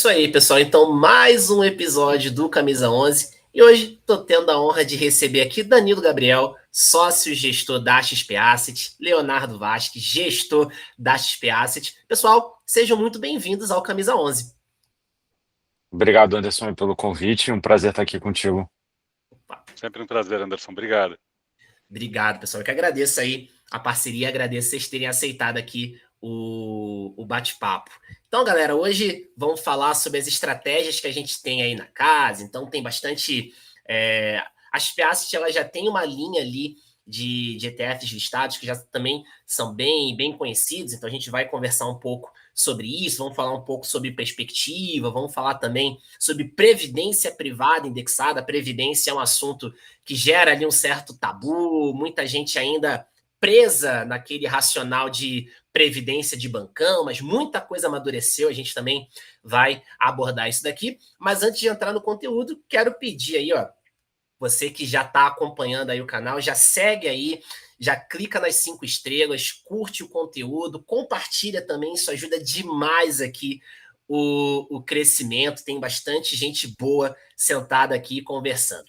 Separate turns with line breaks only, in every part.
isso aí, pessoal. Então, mais um episódio do Camisa 11. E hoje estou tendo a honra de receber aqui Danilo Gabriel, sócio gestor da XP Asset, Leonardo Vasques, gestor da XP Asset. Pessoal, sejam muito bem-vindos ao Camisa 11.
Obrigado, Anderson, pelo convite. Um prazer estar aqui contigo.
Sempre um prazer, Anderson. Obrigado.
Obrigado, pessoal. Eu que agradeço aí a parceria, agradeço vocês terem aceitado aqui o bate-papo. Então, galera, hoje vamos falar sobre as estratégias que a gente tem aí na casa. Então, tem bastante. A XP Asset, ela já tem uma linha ali de ETFs listados que já também são bem conhecidos. Então, a gente vai conversar um pouco sobre isso, vamos falar um pouco sobre perspectiva, vamos falar também sobre previdência privada indexada. A previdência é um assunto que gera ali um certo tabu, muita gente ainda presa naquele racional de previdência de bancão, mas muita coisa amadureceu, a gente também vai abordar isso daqui. Mas antes de entrar no conteúdo, quero pedir aí, ó, você que já está acompanhando aí o canal, já segue aí, já clica nas 5 estrelas, curte o conteúdo, compartilha também, isso ajuda demais aqui o crescimento, tem bastante gente boa sentada aqui conversando.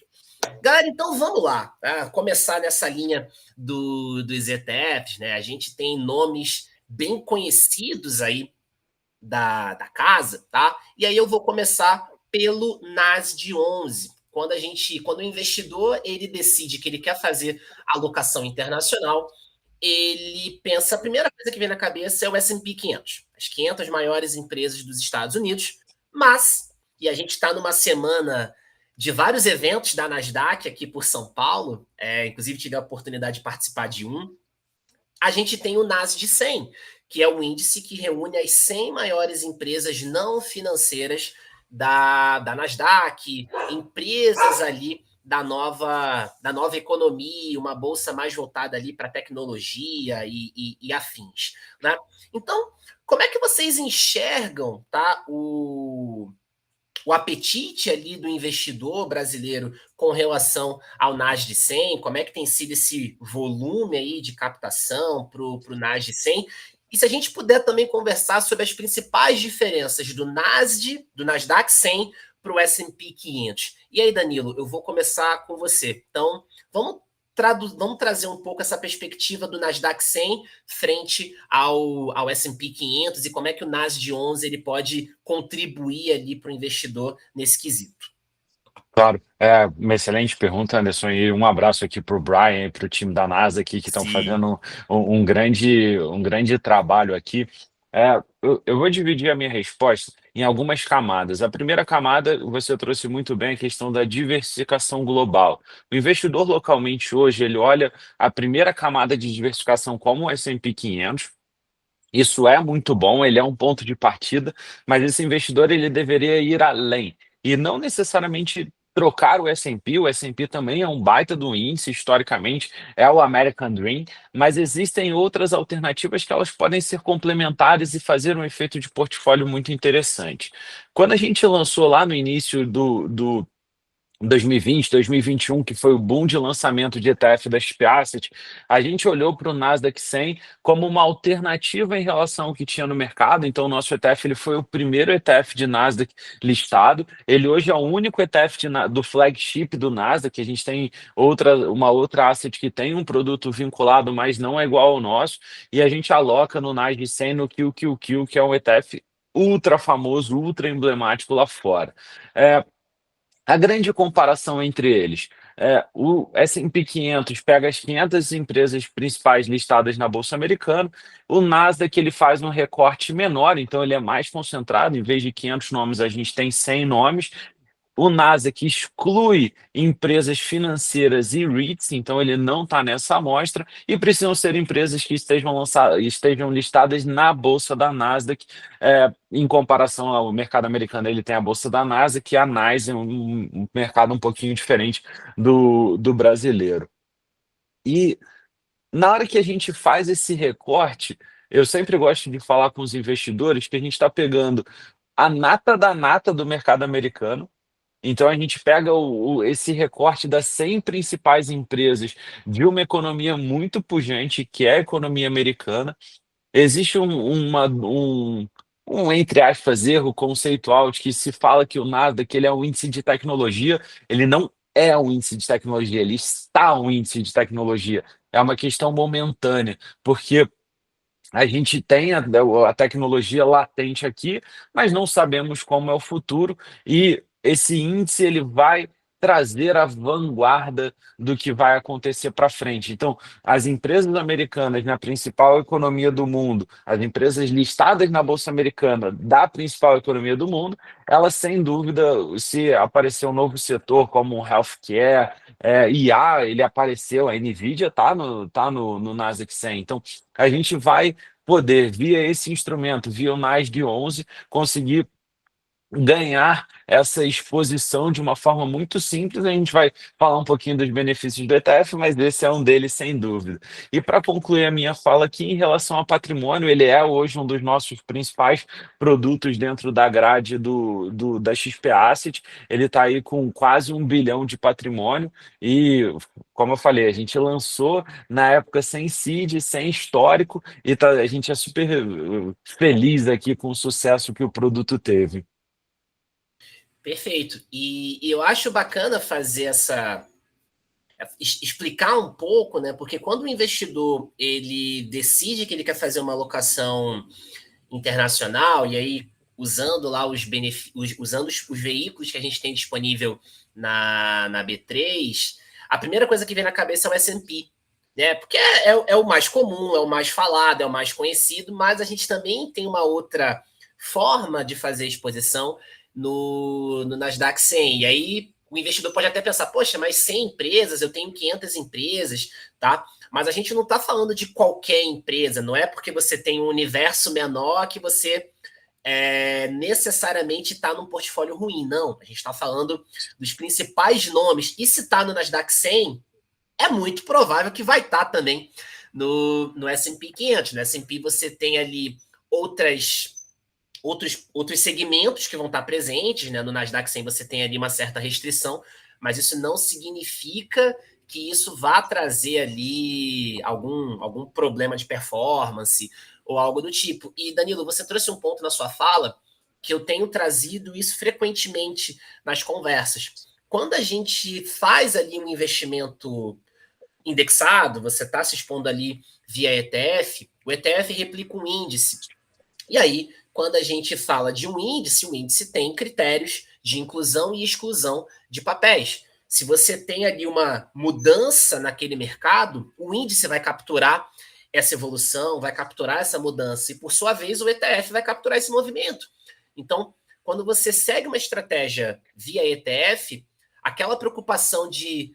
Galera, então vamos lá, tá? Começar nessa linha dos ETFs, né? A gente tem nomes bem conhecidos aí da casa, tá? E aí eu vou começar pelo NASD 11. Quando o investidor ele decide que ele quer fazer alocação internacional, ele pensa, a primeira coisa que vem na cabeça é o S&P 500, as 500 maiores empresas dos Estados Unidos, mas, e a gente está numa semana de vários eventos da Nasdaq aqui por São Paulo, inclusive tive a oportunidade de participar de um, a gente tem o Nasdaq 100, que é o índice que reúne as 100 maiores empresas não financeiras da Nasdaq, empresas ali da nova economia, uma bolsa mais voltada ali para tecnologia e afins, né? Então, como é que vocês enxergam, tá, o apetite ali do investidor brasileiro com relação ao Nasdaq 100, como é que tem sido esse volume aí de captação para o Nasdaq 100? E se a gente puder também conversar sobre as principais diferenças do Nasdaq 100 para o S&P 500. E aí, Danilo, eu vou começar com você. Então, vamos trazer um pouco essa perspectiva do Nasdaq 100 frente ao S&P 500 e como é que o Nasdaq 11 ele pode contribuir ali para o investidor nesse quesito.
Claro, é uma excelente pergunta, Anderson, e um abraço aqui para o Brian e para o time da NASA aqui, que estão
Sim.
fazendo um grande trabalho aqui. Eu vou dividir a minha resposta em algumas camadas. A primeira camada, você trouxe muito bem a questão da diversificação global. O investidor localmente hoje, ele olha a primeira camada de diversificação como o S&P 500. Isso é muito bom, ele é um ponto de partida, mas esse investidor ele deveria ir além e não necessariamente trocar o S&P. O S&P também é um baita do índice, historicamente, é o American Dream, mas existem outras alternativas que elas podem ser complementares e fazer um efeito de portfólio muito interessante. Quando a gente lançou lá no início do 2020, 2021, que foi o boom de lançamento de ETF da XP Asset, a gente olhou para o Nasdaq 100 como uma alternativa em relação ao que tinha no mercado. Então, o nosso ETF ele foi o primeiro ETF de Nasdaq listado. Ele hoje é o único ETF do flagship do Nasdaq. A gente tem uma outra asset que tem um produto vinculado, mas não é igual ao nosso. E a gente aloca no Nasdaq 100 no QQQ, que é um ETF ultra famoso, ultra emblemático lá fora. A grande comparação entre eles, o S&P 500 pega as 500 empresas principais listadas na Bolsa Americana, o Nasdaq ele faz um recorte menor, então ele é mais concentrado, em vez de 500 nomes, a gente tem 100 nomes. O Nasdaq exclui empresas financeiras e REITs, então ele não está nessa amostra, e precisam ser empresas que estejam listadas na Bolsa da Nasdaq. Em comparação ao mercado americano, ele tem a Bolsa da Nasdaq, e a NYSE é um mercado um pouquinho diferente do brasileiro. E na hora que a gente faz esse recorte, eu sempre gosto de falar com os investidores que a gente está pegando a nata da nata do mercado americano. Então a gente pega esse recorte das 100 principais empresas de uma economia muito pujante, que é a economia americana. Existe entre aspas, erro conceitual de que se fala que o Nasdaq ele é um índice de tecnologia, ele não é um índice de tecnologia, ele está um índice de tecnologia. É uma questão momentânea, porque a gente tem a tecnologia latente aqui, mas não sabemos como é o futuro, e esse índice ele vai trazer a vanguarda do que vai acontecer para frente. Então, as empresas americanas na principal economia do mundo, as empresas listadas na Bolsa Americana da principal economia do mundo, elas sem dúvida, se aparecer um novo setor como o healthcare, IA, ele apareceu, a Nvidia tá no Nasdaq 100. Então, a gente vai poder, via esse instrumento, via o NASD 11, conseguir ganhar essa exposição de uma forma muito simples. A gente vai falar um pouquinho dos benefícios do ETF, mas esse é um deles, sem dúvida. E para concluir a minha fala aqui, em relação ao patrimônio, ele é hoje um dos nossos principais produtos dentro da grade da XP Asset. Ele está aí com quase 1 bilhão de patrimônio e, como eu falei, a gente lançou na época sem seed, sem histórico, e a gente é super feliz aqui com o sucesso que o produto teve.
Perfeito. E eu acho bacana fazer explicar um pouco, né? Porque quando o investidor ele decide que ele quer fazer uma alocação internacional, e aí usando lá usando os veículos que a gente tem disponível na B3, a primeira coisa que vem na cabeça é o S&P, né? Porque é o mais comum, é o mais falado, é o mais conhecido, mas a gente também tem uma outra forma de fazer exposição no Nasdaq 100. E aí o investidor pode até pensar, poxa, mas 100 empresas, eu tenho 500 empresas, tá? Mas a gente não está falando de qualquer empresa, não é porque você tem um universo menor que você necessariamente está num portfólio ruim, não. A gente está falando dos principais nomes. E se está no Nasdaq 100, é muito provável que vai estar também no S&P 500. No S&P você tem ali outros segmentos que vão estar presentes, né? No Nasdaq 100 você tem ali uma certa restrição, mas isso não significa que isso vá trazer ali algum problema de performance ou algo do tipo. E, Danilo, você trouxe um ponto na sua fala que eu tenho trazido isso frequentemente nas conversas. Quando a gente faz ali um investimento indexado, você está se expondo ali via ETF, o ETF replica um índice. E aí, quando a gente fala de um índice, o índice tem critérios de inclusão e exclusão de papéis. Se você tem ali uma mudança naquele mercado, o índice vai capturar essa evolução, vai capturar essa mudança, e por sua vez o ETF vai capturar esse movimento. Então, quando você segue uma estratégia via ETF, aquela preocupação de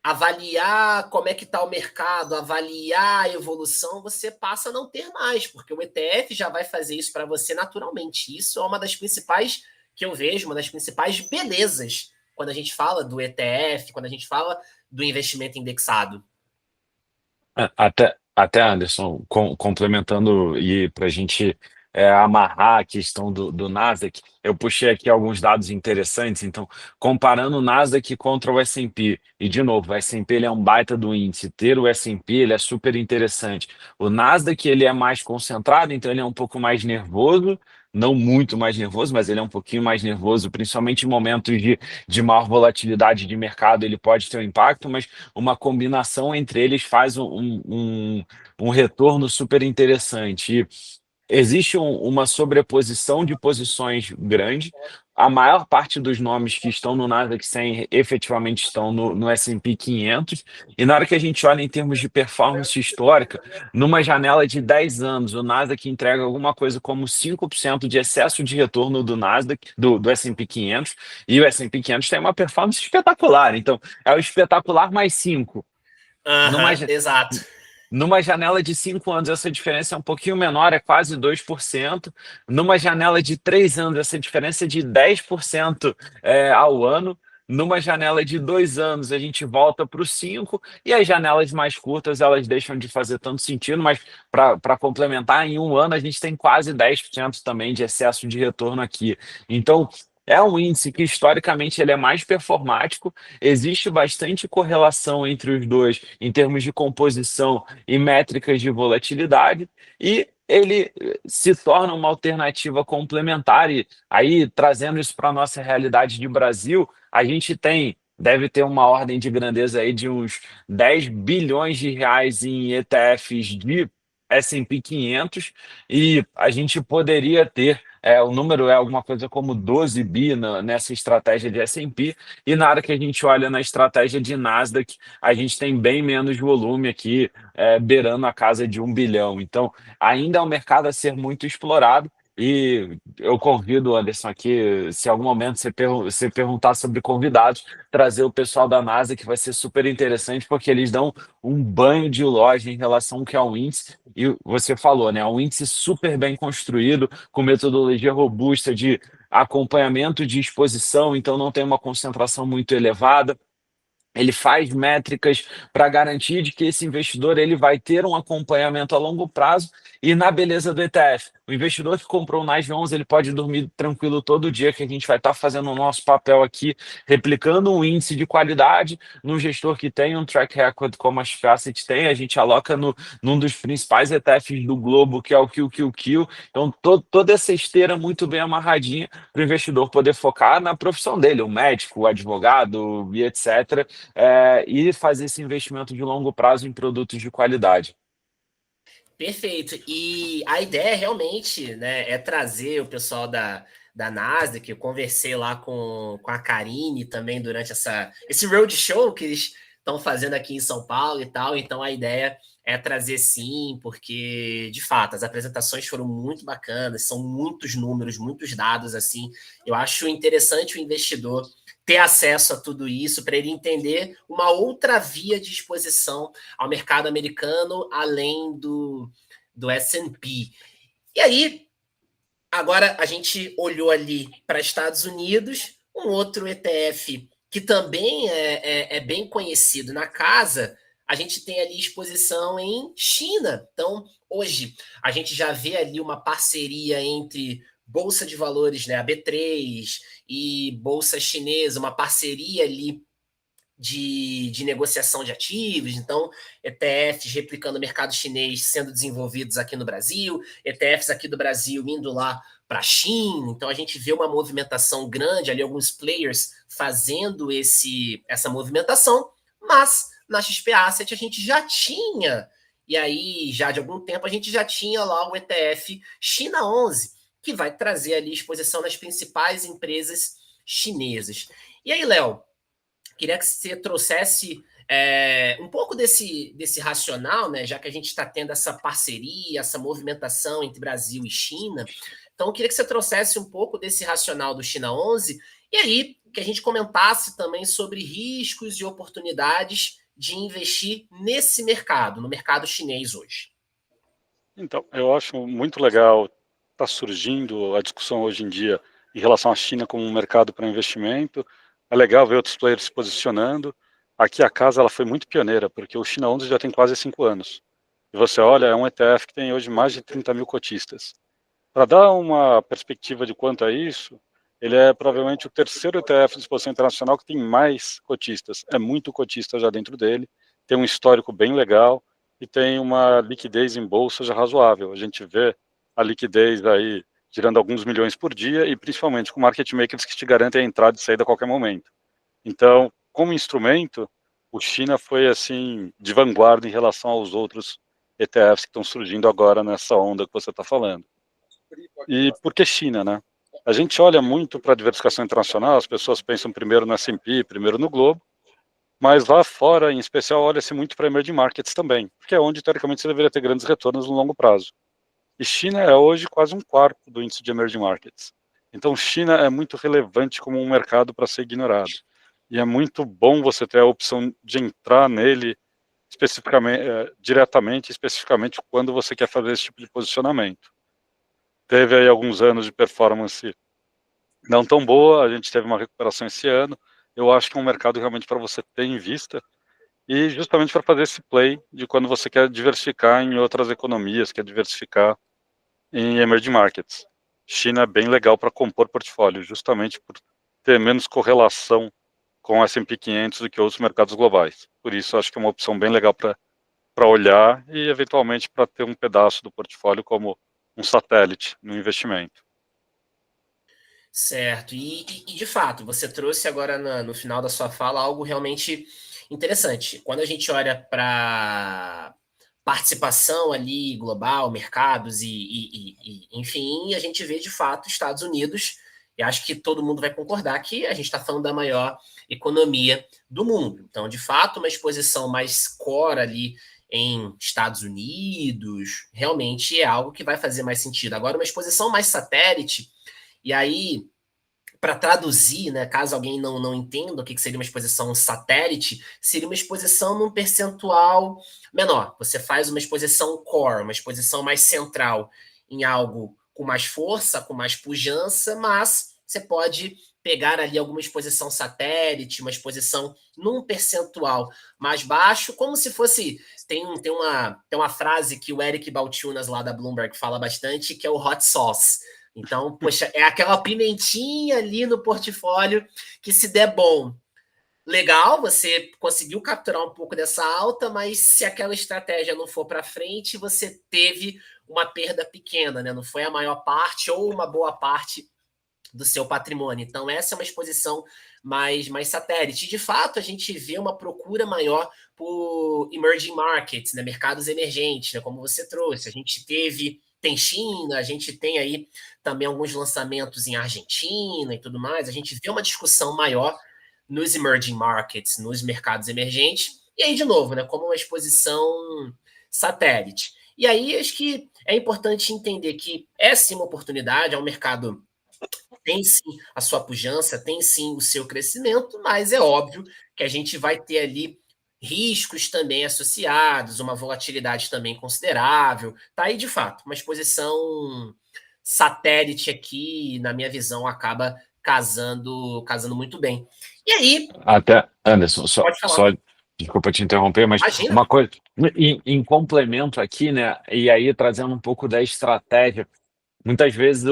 avaliar como é que está o mercado, avaliar a evolução, você passa a não ter mais, porque o ETF já vai fazer isso para você naturalmente. Isso é uma das principais que eu vejo, uma das principais belezas quando a gente fala do ETF, quando a gente fala do investimento indexado.
Até Anderson, complementando e para a gente amarrar a questão do Nasdaq, eu puxei aqui alguns dados interessantes. Então, comparando o Nasdaq contra o S&P, e de novo, o S&P ele é um baita do índice, ter o S&P ele é super interessante. O Nasdaq ele é mais concentrado, então ele é um pouco mais nervoso, não muito mais nervoso, mas ele é um pouquinho mais nervoso, principalmente em momentos de maior volatilidade de mercado, ele pode ter um impacto, mas uma combinação entre eles faz um retorno super interessante. E existe uma sobreposição de posições grande. A maior parte dos nomes que estão no Nasdaq 100 efetivamente estão no S&P 500. E na hora que a gente olha em termos de performance histórica, numa janela de 10 anos, o Nasdaq entrega alguma coisa como 5% de excesso de retorno do Nasdaq, do S&P 500, e o S&P 500 tem uma performance espetacular. Então, é o espetacular mais 5.
Exato.
Numa janela de 5 anos, essa diferença é um pouquinho menor, é quase 2%. Numa janela de 3 anos, essa diferença é de 10% ao ano. Numa janela de 2 anos, a gente volta para o 5%, e as janelas mais curtas, elas deixam de fazer tanto sentido, mas para complementar, em um ano, a gente tem quase 10% também de excesso de retorno aqui. Então, é um índice que, historicamente, ele é mais performático, existe bastante correlação entre os dois em termos de composição e métricas de volatilidade, e ele se torna uma alternativa complementar. E aí, trazendo isso para a nossa realidade de Brasil, a gente deve ter uma ordem de grandeza aí de uns 10 bilhões de reais em ETFs de S&P 500, e a gente poderia ter, o número é alguma coisa como 12 bi nessa estratégia de S&P, e na hora que a gente olha na estratégia de Nasdaq, a gente tem bem menos volume aqui, beirando a casa de 1 bilhão. Então, ainda é um mercado a ser muito explorado, e eu convido, Anderson, aqui, se em algum momento você perguntar sobre convidados, trazer o pessoal da NASA, que vai ser super interessante, porque eles dão um banho de loja em relação ao que é o índice. E você falou, né? É um índice super bem construído, com metodologia robusta de acompanhamento de exposição, então não tem uma concentração muito elevada. Ele faz métricas para garantir de que esse investidor ele vai ter um acompanhamento a longo prazo e na beleza do ETF. O investidor que comprou o NASDAQ 11, ele pode dormir tranquilo todo dia, que a gente vai estar fazendo o nosso papel aqui, replicando um índice de qualidade no gestor que tem um track record como a XP Asset tem. A gente aloca num dos principais ETFs do globo, que é o QQQ. Então, toda essa esteira muito bem amarradinha para o investidor poder focar na profissão dele, o médico, o advogado e etc., e fazer esse investimento de longo prazo em produtos de qualidade.
Perfeito. E a ideia realmente, né, é trazer o pessoal da Nasdaq. Eu conversei lá com a Karine também durante esse roadshow que eles estão fazendo aqui em São Paulo e tal. Então a ideia é trazer sim, porque de fato as apresentações foram muito bacanas, são muitos números, muitos dados assim. Eu acho interessante o investidor ter acesso a tudo isso para ele entender uma outra via de exposição ao mercado americano, além do S&P. E aí, agora a gente olhou ali para Estados Unidos, um outro ETF que também é bem conhecido na casa, a gente tem ali exposição em China. Então, hoje, a gente já vê ali uma parceria entre Bolsa de Valores, né, a B3, e Bolsa Chinesa, uma parceria ali de negociação de ativos. Então, ETFs replicando o mercado chinês sendo desenvolvidos aqui no Brasil, ETFs aqui do Brasil indo lá para a China. Então, a gente vê uma movimentação grande ali, alguns players fazendo essa movimentação, mas na XP Asset a gente já tinha, e aí já de algum tempo a gente já tinha lá o ETF China 11, que vai trazer ali exposição nas principais empresas chinesas. E aí, Léo, queria que você trouxesse um pouco desse racional, né? Já que a gente está tendo essa parceria, essa movimentação entre Brasil e China. Então, eu queria que você trouxesse um pouco desse racional do China 11 e aí que a gente comentasse também sobre riscos e oportunidades de investir nesse mercado, no mercado chinês hoje.
Então, eu acho muito legal tá surgindo a discussão hoje em dia em relação à China como um mercado para investimento. É legal ver outros players se posicionando. Aqui a casa ela foi muito pioneira, porque o China 11 já tem quase 5 anos. E você olha, é um ETF que tem hoje mais de 30 mil cotistas. Para dar uma perspectiva de quanto é isso, ele é provavelmente o terceiro ETF de exposição internacional que tem mais cotistas. É muito cotista já dentro dele, tem um histórico bem legal e tem uma liquidez em bolsa já razoável. A gente vê a liquidez aí girando alguns milhões por dia e principalmente com market makers que te garantem a entrada e saída a qualquer momento. Então, como instrumento, o China foi assim de vanguarda em relação aos outros ETFs que estão surgindo agora nessa onda que você está falando. E por que China, né? A gente olha muito para a diversificação internacional, as pessoas pensam primeiro no S&P, primeiro no Globo, mas lá fora, em especial, olha-se muito para emerging markets também, porque é onde, teoricamente, você deveria ter grandes retornos no longo prazo. E China é hoje quase um quarto do índice de emerging markets. Então, China é muito relevante como um mercado para ser ignorado. E é muito bom você ter a opção de entrar nele especificamente, diretamente, especificamente quando você quer fazer esse tipo de posicionamento. Teve aí alguns anos de performance não tão boa, a gente teve uma recuperação esse ano. Eu acho que é um mercado realmente para você ter em vista e justamente para fazer esse play de quando você quer diversificar em outras economias, quer diversificar em emerging markets. China é bem legal para compor portfólio, justamente por ter menos correlação com o S&P 500 do que outros mercados globais. Por isso, acho que é uma opção bem legal para para olhar e, eventualmente, para ter um pedaço do portfólio como um satélite no investimento.
Certo. E, de fato, você trouxe agora no final da sua fala algo realmente interessante. Quando a gente olha para participação ali global, mercados enfim, a gente vê de fato Estados Unidos, e acho que todo mundo vai concordar que a gente está falando da maior economia do mundo. Então, de fato, uma exposição mais core ali em Estados Unidos realmente é algo que vai fazer mais sentido. Agora, uma exposição mais satélite, e aí para traduzir, né, caso alguém não entenda o que seria uma exposição satélite, seria uma exposição num percentual menor. Você faz uma exposição core, uma exposição mais central em algo com mais força, com mais pujança, mas você pode pegar ali alguma exposição satélite, uma exposição num percentual mais baixo, como se fosse. Tem uma frase que o Eric Balchunas, lá da Bloomberg, fala bastante, que é o hot sauce. Então, poxa, é aquela pimentinha ali no portfólio que, se der bom, legal, você conseguiu capturar um pouco dessa alta, mas se aquela estratégia não for para frente, você teve uma perda pequena, né? Não foi a maior parte ou uma boa parte do seu patrimônio. Então, essa é uma exposição mais satélite. De fato, a gente vê uma procura maior por emerging markets, né? Mercados emergentes, né? Como você trouxe. A gente tem China, a gente tem aí também alguns lançamentos em Argentina e tudo mais. A gente vê uma discussão maior nos emerging markets, nos mercados emergentes. E aí, de novo, né? Como uma exposição satélite. E aí, acho que é importante entender que é sim uma oportunidade, é um mercado tem sim a sua pujança, tem sim o seu crescimento, mas é óbvio que a gente vai ter ali riscos também associados, uma volatilidade também considerável. Tá aí, de fato, uma exposição satélite aqui, na minha visão, acaba casando muito bem. E aí,
Até, Anderson,
pode falar.
só desculpa te interromper, mas
Imagina.
uma coisa, em complemento aqui, né? E aí trazendo um pouco da estratégia. Muitas vezes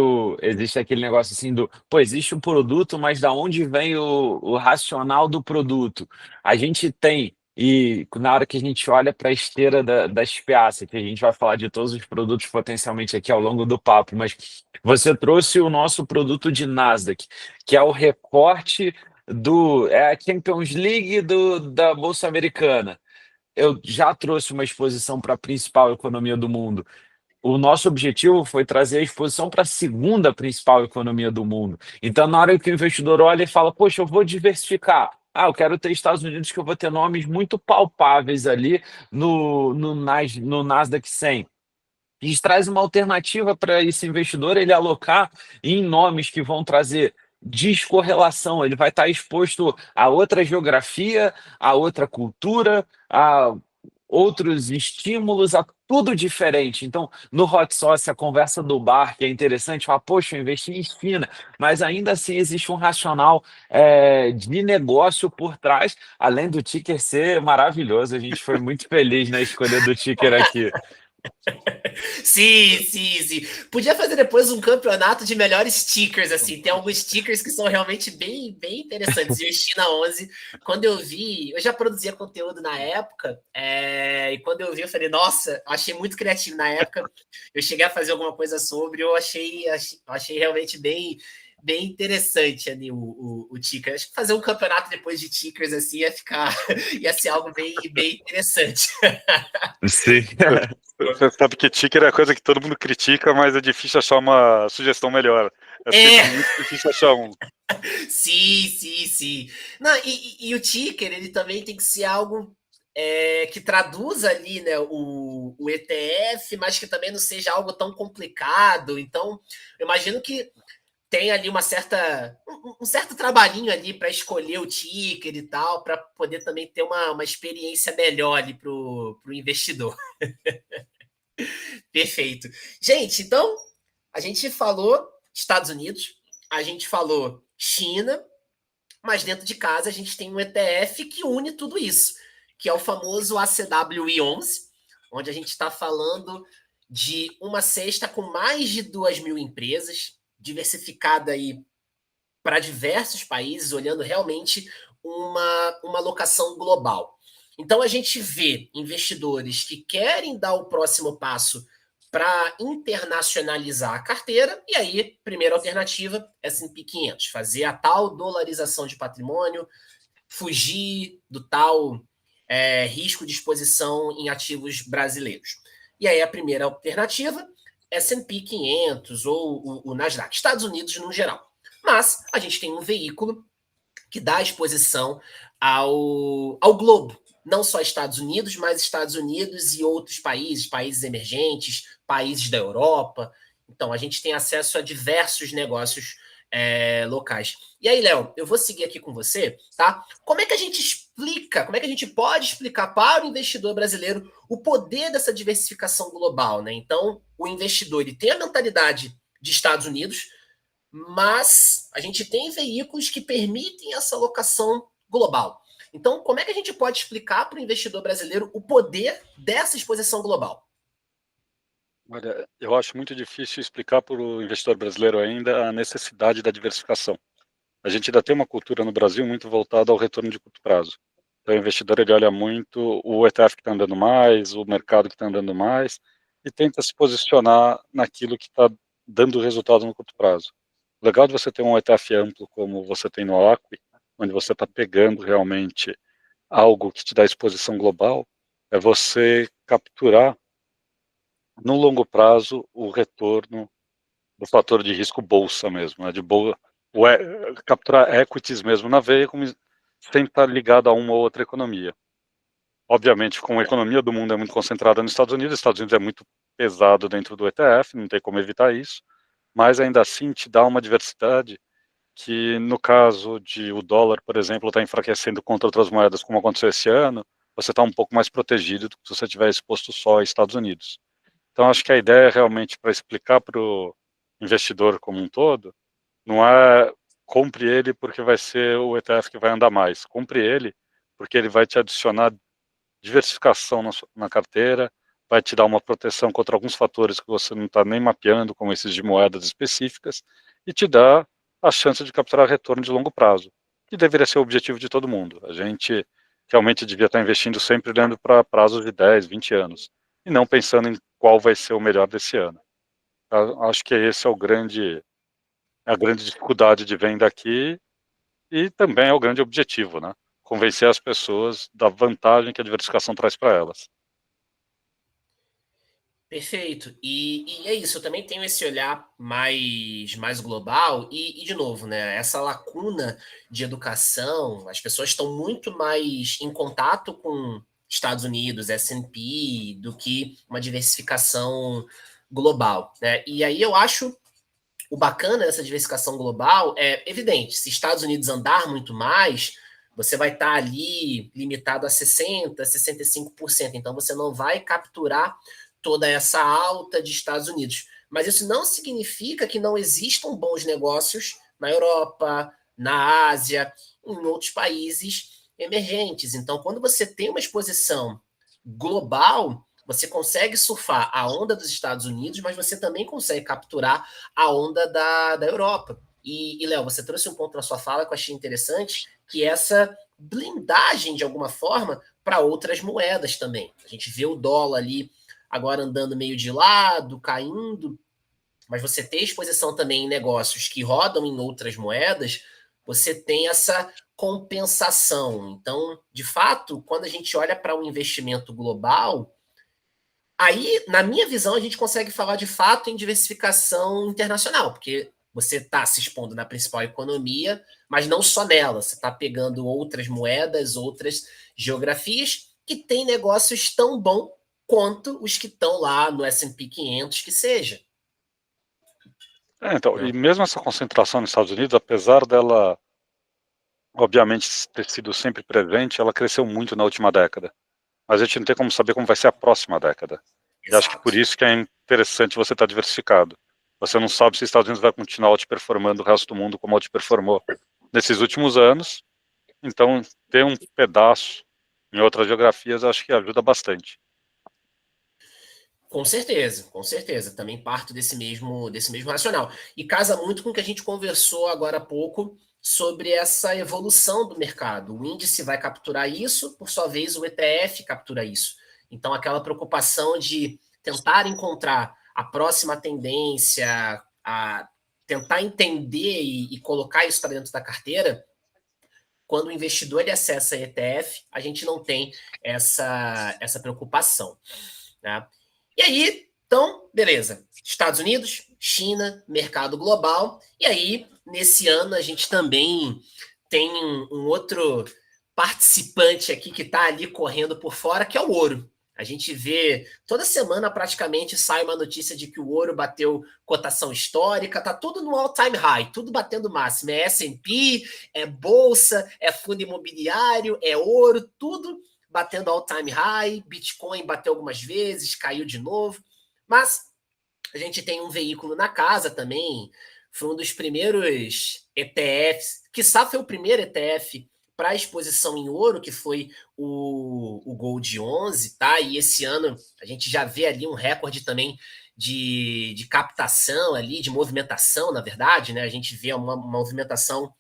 existe aquele negócio assim pô, existe o produto, mas da onde vem o racional do produto? A gente tem, e na hora que a gente olha para a esteira das peças, que a gente vai falar de todos os produtos potencialmente aqui ao longo do papo, mas você trouxe o nosso produto de Nasdaq, que é o recorte é a Champions League da Bolsa Americana. Eu já trouxe uma exposição para a principal economia do mundo. O nosso objetivo foi trazer a exposição para a segunda principal economia do mundo. Então, na hora que o investidor olha e fala, poxa, eu vou diversificar. Eu quero ter Estados Unidos, que eu vou ter nomes muito palpáveis ali no Nasdaq 100. A gente traz uma alternativa para esse investidor ele alocar em nomes que vão trazer descorrelação. Ele vai estar exposto a outra geografia, a outra cultura, a outros estímulos, a tudo diferente. Então, no hot sauce, a conversa do bar, que é interessante, fala, poxa, eu investi em China, mas ainda assim existe um racional de negócio por trás, além do ticker ser maravilhoso. A gente foi muito feliz na escolha do ticker aqui.
Sim, sim, sim. Podia fazer depois um campeonato de melhores stickers, assim. Tem alguns stickers que são realmente bem interessantes. E o China 11, quando eu vi, eu já produzia conteúdo na época, e quando eu vi, eu falei, nossa, achei muito criativo na época. Eu cheguei a fazer alguma coisa sobre, eu achei realmente bem interessante ali o ticker. Acho que fazer um campeonato depois de tickers, assim, ia ser algo bem interessante.
Sim.
Você sabe que ticker é a coisa que todo mundo critica, mas é difícil achar uma sugestão melhor. É sempre muito difícil achar um.
Sim, sim, sim. Não, e o ticker, ele também tem que ser algo que traduza ali, né, o ETF, mas que também não seja algo tão complicado. Então, eu imagino que tem ali um certo trabalhinho ali para escolher o ticker e tal, para poder também ter uma experiência melhor ali para o investidor. Perfeito. Gente, então, a gente falou Estados Unidos, a gente falou China, mas dentro de casa a gente tem um ETF que une tudo isso, que é o famoso ACWI11, onde a gente está falando de uma cesta com mais de 2.000 empresas, diversificada aí para diversos países, olhando realmente uma alocação global. Então, a gente vê investidores que querem dar o próximo passo para internacionalizar a carteira, e aí, primeira alternativa, S&P 500, fazer a tal dolarização de patrimônio, fugir do tal risco de exposição em ativos brasileiros. E aí, a primeira alternativa, S&P 500 ou o Nasdaq, Estados Unidos no geral. Mas a gente tem um veículo que dá exposição ao globo. Não só Estados Unidos, mas Estados Unidos e outros países, países emergentes, países da Europa. Então, a gente tem acesso a diversos negócios locais. E aí, Léo, eu vou seguir aqui com você, tá? Como é que a gente explica, como é que a gente pode explicar para o investidor brasileiro o poder dessa diversificação global, né? Então, o investidor ele tem a mentalidade de Estados Unidos, mas a gente tem veículos que permitem essa alocação global. Então, como é que a gente pode explicar para o investidor brasileiro o poder dessa exposição global?
Olha, eu acho muito difícil explicar para o investidor brasileiro ainda a necessidade da diversificação. A gente ainda tem uma cultura no Brasil muito voltada ao retorno de curto prazo. Então, o investidor ele olha muito o ETF que está andando mais, o mercado que está andando mais, e tenta se posicionar naquilo que está dando resultado no curto prazo. O legal de você ter um ETF amplo como você tem no Acqui, onde você está pegando realmente algo que te dá exposição global, é você capturar no longo prazo o retorno do fator de risco bolsa mesmo, né, de boa, capturar equities mesmo na veia, como, sem estar ligado a uma ou outra economia. Obviamente, como a economia do mundo é muito concentrada nos Estados Unidos é muito pesado dentro do ETF, não tem como evitar isso, mas ainda assim te dá uma diversidade que, no caso de o dólar, por exemplo, está enfraquecendo contra outras moedas, como aconteceu esse ano, você está um pouco mais protegido do que se você estiver exposto só aos Estados Unidos. Então, acho que a ideia é realmente para explicar para o investidor como um todo, não é compre ele porque vai ser o ETF que vai andar mais. Compre ele porque ele vai te adicionar diversificação na carteira, vai te dar uma proteção contra alguns fatores que você não está nem mapeando, como esses de moedas específicas, e te dá a chance de capturar retorno de longo prazo, que deveria ser o objetivo de todo mundo. A gente realmente devia estar investindo sempre olhando para prazos de 10, 20 anos, e não pensando em qual vai ser o melhor desse ano. Acho que esse é a grande dificuldade de venda aqui, e também é o grande objetivo, né? Convencer as pessoas da vantagem que a diversificação traz para elas.
Perfeito. E é isso, eu também tenho esse olhar mais global de novo, né, essa lacuna de educação, as pessoas estão muito mais em contato com Estados Unidos, S&P, do que uma diversificação global, né? E aí eu acho o bacana dessa diversificação global é evidente, se Estados Unidos andar muito mais, você vai estar ali limitado a 60, 65%. Então você não vai capturar toda essa alta de Estados Unidos. Mas isso não significa que não existam bons negócios na Europa, na Ásia, em outros países emergentes. Então, quando você tem uma exposição global, você consegue surfar a onda dos Estados Unidos, mas você também consegue capturar a onda da Europa. Léo, você trouxe um ponto na sua fala que eu achei interessante, que é essa blindagem, de alguma forma, para outras moedas também. A gente vê o dólar ali agora andando meio de lado, caindo, mas você ter exposição também em negócios que rodam em outras moedas, você tem essa compensação. Então, de fato, quando a gente olha para um investimento global, aí, na minha visão, a gente consegue falar de fato em diversificação internacional, porque você está se expondo na principal economia, mas não só nela, você está pegando outras moedas, outras geografias que têm negócios tão bons quanto os que estão lá no S&P 500, que seja.
Então, e mesmo essa concentração nos Estados Unidos, apesar dela, obviamente, ter sido sempre presente, ela cresceu muito na última década. Mas a gente não tem como saber como vai ser a próxima década. E acho que por
Exato.
isso que é interessante você estar diversificado. Você não sabe se os Estados Unidos vai continuar outperformando o resto do mundo como outperformou nesses últimos anos. Então, ter um pedaço em outras geografias, acho que ajuda bastante.
Com certeza, com certeza. Também parto desse mesmo racional. E casa muito com o que a gente conversou agora há pouco sobre essa evolução do mercado. O índice vai capturar isso, por sua vez, o ETF captura isso. Então, aquela preocupação de tentar encontrar a próxima tendência, a tentar entender e colocar isso para dentro da carteira, quando o investidor ele acessa ETF, a gente não tem essa preocupação. Né? E aí, então, beleza. Estados Unidos, China, mercado global. E aí, nesse ano, a gente também tem um outro participante aqui que está ali correndo por fora, que é o ouro. A gente vê, toda semana praticamente sai uma notícia de que o ouro bateu cotação histórica, tá tudo no all-time high, tudo batendo máximo. É S&P, é bolsa, é fundo imobiliário, é ouro, tudo batendo all-time high. Bitcoin bateu algumas vezes, caiu de novo. Mas a gente tem um veículo na casa também, foi um dos primeiros ETFs, quiçá foi o primeiro ETF para exposição em ouro, que foi o Gold 11, tá? E esse ano a gente já vê ali um recorde também de captação ali, de movimentação, na verdade, né? A gente vê uma movimentação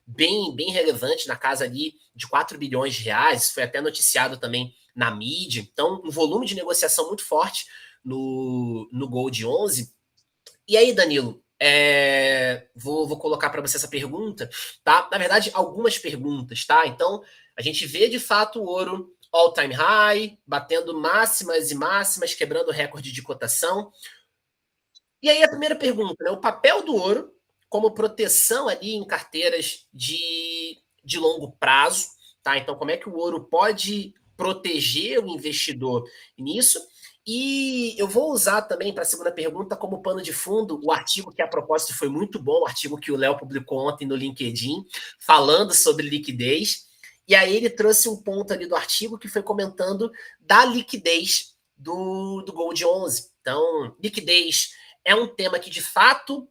bem relevante na casa ali de 4 bilhões de reais, foi até noticiado também na mídia. Então, um volume de negociação muito forte no Gold 11. E aí, Danilo, vou colocar para você essa pergunta, tá? Na verdade, algumas perguntas, tá? Então, a gente vê de fato o ouro all-time high, batendo máximas e máximas, quebrando recorde de cotação. E aí, a primeira pergunta, né? O papel do ouro como proteção ali em carteiras de longo prazo, tá? Então, como é que o ouro pode proteger o investidor nisso? E eu vou usar também para a segunda pergunta como pano de fundo o artigo que a propósito foi muito bom, o artigo que o Léo publicou ontem no LinkedIn, falando sobre liquidez. E aí ele trouxe um ponto ali do artigo que foi comentando da liquidez do Gold 11. Então, liquidez é um tema que de fato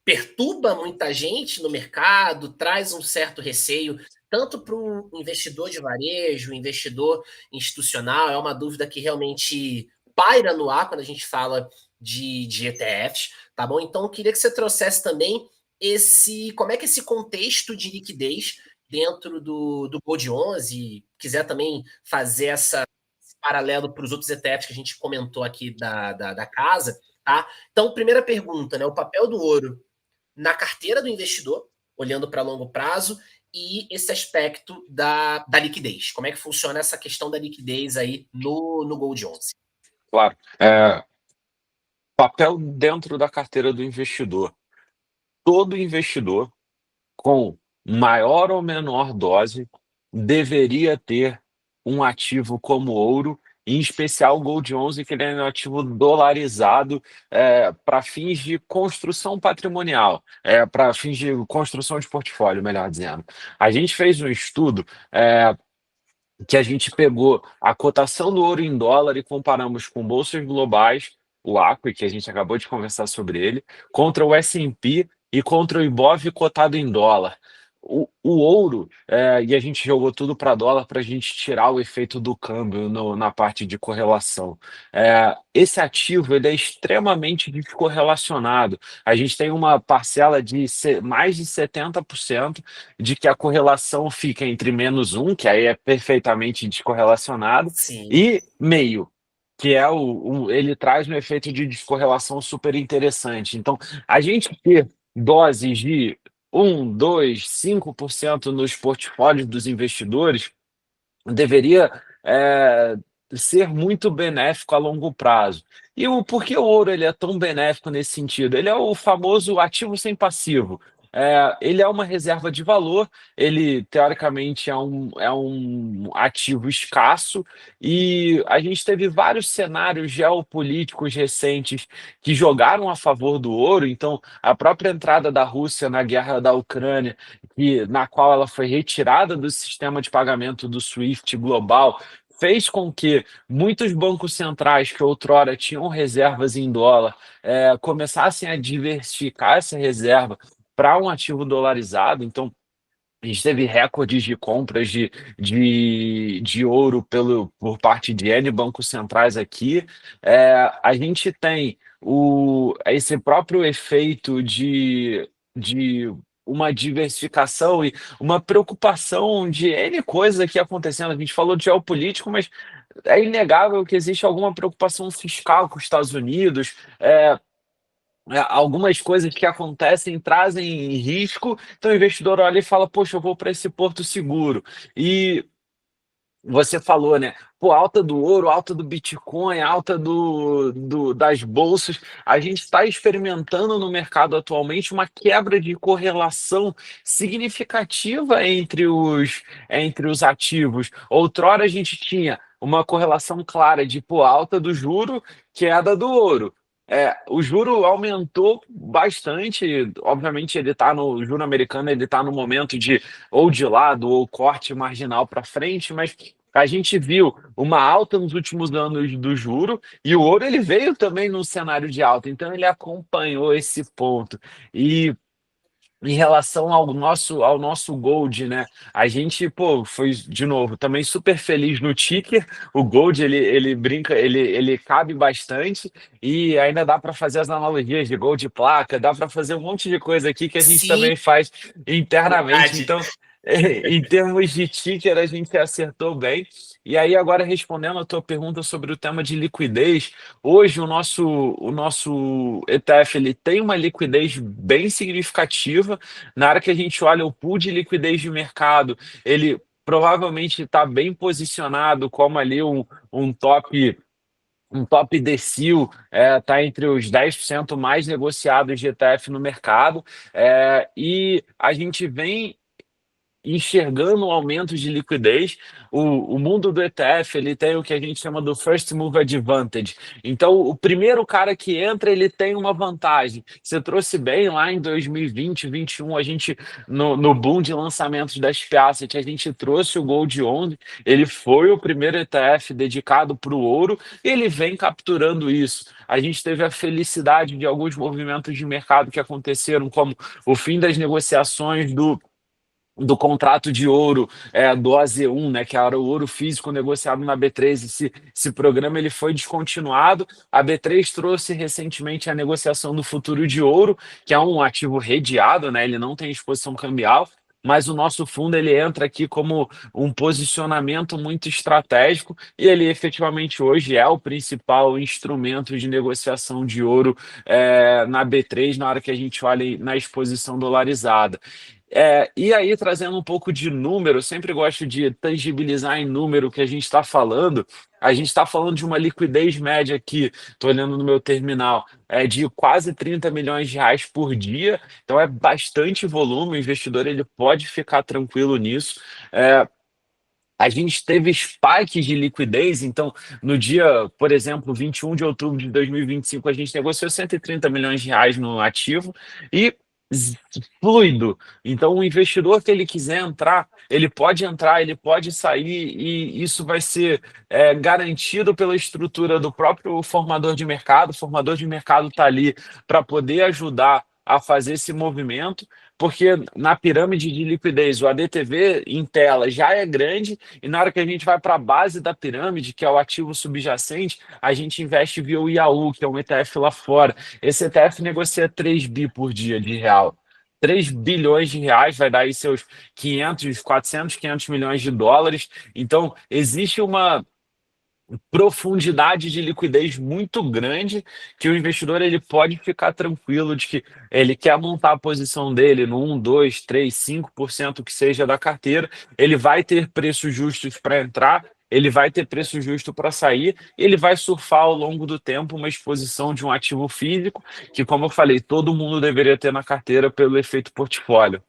perturba muita gente no mercado, traz um certo receio, tanto para o investidor de varejo, investidor institucional, é uma dúvida que realmente paira no ar quando a gente fala de ETFs, tá bom? Então, eu queria que você trouxesse também como é que esse contexto de liquidez dentro do Gold 11, quiser também fazer esse paralelo para os outros ETFs que a gente comentou aqui da casa, tá? Então, primeira pergunta, né? O papel do ouro na carteira do investidor, olhando para longo prazo, e esse aspecto da liquidez. Como é que funciona essa questão da liquidez aí no Gold 11?
Claro. Papel dentro da carteira do investidor. Todo investidor, com maior ou menor dose, deveria ter um ativo como ouro, em especial o Gold 11, que ele é um ativo dolarizado para fins de construção patrimonial, para fins de construção de portfólio, melhor dizendo. A gente fez um estudo que a gente pegou a cotação do ouro em dólar e comparamos com bolsas globais, o Acre, que a gente acabou de conversar sobre ele, contra o S&P e contra o Ibov cotado em dólar. O ouro, e a gente jogou tudo para dólar para a gente tirar o efeito do câmbio na parte de correlação. Esse ativo ele é extremamente descorrelacionado. A gente tem uma parcela de mais de 70% de que a correlação fica entre -1, que aí é perfeitamente descorrelacionado,
Sim.
e meio, que é ele traz um efeito de descorrelação super interessante. Então, a gente ter doses de 1, 2, 5% nos portfólios dos investidores deveria ser muito benéfico a longo prazo. E por que o ouro ele é tão benéfico nesse sentido? Ele é o famoso ativo sem passivo. Ele é uma reserva de valor, ele teoricamente é um ativo escasso, e a gente teve vários cenários geopolíticos recentes que jogaram a favor do ouro. Então, a própria entrada da Rússia na guerra da Ucrânia, na qual ela foi retirada do sistema de pagamento do SWIFT global, fez com que muitos bancos centrais que outrora tinham reservas em dólar começassem a diversificar essa reserva para um ativo dolarizado. Então, a gente teve recordes de compras de ouro por parte de N bancos centrais aqui. A gente tem esse próprio efeito de uma diversificação e uma preocupação de N coisas aqui acontecendo. A gente falou de geopolítico, mas é inegável que existe alguma preocupação fiscal com os Estados Unidos, algumas coisas que acontecem trazem risco, então o investidor olha e fala: "Poxa, eu vou para esse porto seguro". E você falou, né? Pô, alta do ouro, alta do Bitcoin, alta das bolsas. A gente está experimentando no mercado atualmente uma quebra de correlação significativa entre os ativos. Outrora a gente tinha uma correlação clara de pô, alta do juro, queda do ouro. O juro aumentou bastante, obviamente ele está no juro americano, ele está no momento de lado ou corte marginal para frente, mas a gente viu uma alta nos últimos anos do juro e o ouro ele veio também num cenário de alta, então ele acompanhou esse ponto. E em relação ao nosso Gold, né? A gente, pô, foi de novo também super feliz no ticker. O Gold ele brinca, ele cabe bastante e ainda dá para fazer as analogias de Gold de placa, dá para fazer um monte de coisa aqui que a gente
Sim,
também faz internamente.
verdade.
Então, em termos de ticker, a gente acertou bem. E aí, agora respondendo a tua pergunta sobre o tema de liquidez, hoje o nosso ETF ele tem uma liquidez bem significativa. Na hora que a gente olha o pool de liquidez de mercado, ele provavelmente está bem posicionado como ali um top decil, está entre os 10% mais negociados de ETF no mercado, e a gente vem enxergando um aumento de liquidez. O mundo do ETF ele tem o que a gente chama do First Mover Advantage. Então, o primeiro cara que entra ele tem uma vantagem. Você trouxe bem lá em 2020, 2021, a gente no boom de lançamentos da SPI Asset, a gente trouxe o Gold 11. Ele foi o primeiro ETF dedicado para o ouro e ele vem capturando isso. A gente teve a felicidade de alguns movimentos de mercado que aconteceram, como o fim das negociações do contrato de ouro, do AZ1, né, que era o ouro físico negociado na B3. Esse programa ele foi descontinuado. A B3 trouxe recentemente a negociação do futuro de ouro, que é um ativo redeado, né, ele não tem exposição cambial, mas o nosso fundo ele entra aqui como um posicionamento muito estratégico e ele efetivamente hoje é o principal instrumento de negociação de ouro na B3 na hora que a gente olha na exposição dolarizada. E aí, trazendo um pouco de número, eu sempre gosto de tangibilizar em número o que a gente está falando. A gente está falando de uma liquidez média aqui, estou olhando no meu terminal, de quase 30 milhões de reais por dia, então é bastante volume, o investidor ele pode ficar tranquilo nisso. A gente teve spikes de liquidez, então no dia, por exemplo, 21 de outubro de 2025, a gente negociou 130 milhões de reais no ativo e z- fluido. Então, o investidor que ele quiser entrar, ele pode sair e isso vai ser garantido pela estrutura do próprio formador de mercado. O formador de mercado está ali para poder ajudar a fazer esse movimento, porque na pirâmide de liquidez, o ADTV em tela já é grande e na hora que a gente vai para a base da pirâmide, que é o ativo subjacente, a gente investe via o Itaú, que é um ETF lá fora. Esse ETF negocia 3 bi por dia de real. 3 bilhões de reais vai dar aí seus 500, 400, 500 milhões de dólares. Então, existe uma profundidade de liquidez muito grande que o investidor ele pode ficar tranquilo de que ele quer montar a posição dele no 1, 2, 3, 5% que seja da carteira, ele vai ter preços justos para entrar, ele vai ter preço justo para sair, ele vai surfar ao longo do tempo uma exposição de um ativo físico que, como eu falei, todo mundo deveria ter na carteira pelo efeito portfólio.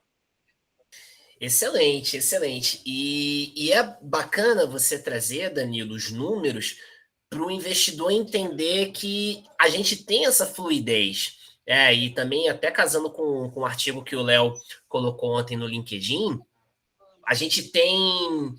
Excelente, excelente. E é bacana você trazer, Danilo, os números para o investidor entender que a gente tem essa fluidez. E também, até casando com o artigo que o Léo colocou ontem no LinkedIn, a gente tem.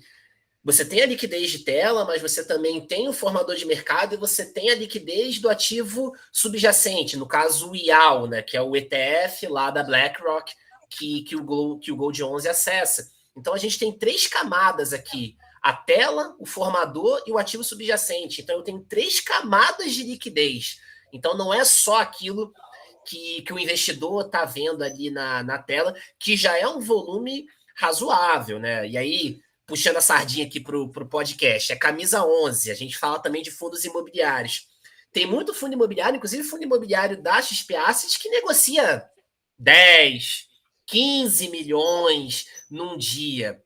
Você tem a liquidez de tela, mas você também tem o formador de mercado e você tem a liquidez do ativo subjacente, no caso o IAL, né, que é o ETF lá da BlackRock que o Gold 11 acessa. Então a gente tem três camadas aqui: a tela, o formador e o ativo subjacente. Então eu tenho três camadas de liquidez. Então não é só aquilo que o investidor está vendo ali na tela, que já é um volume razoável, né? E aí, puxando a sardinha aqui para o podcast, é camisa 11, a gente fala também de fundos imobiliários. Tem muito fundo imobiliário, inclusive fundo imobiliário da XP Assets, que negocia 10, 15 milhões num dia.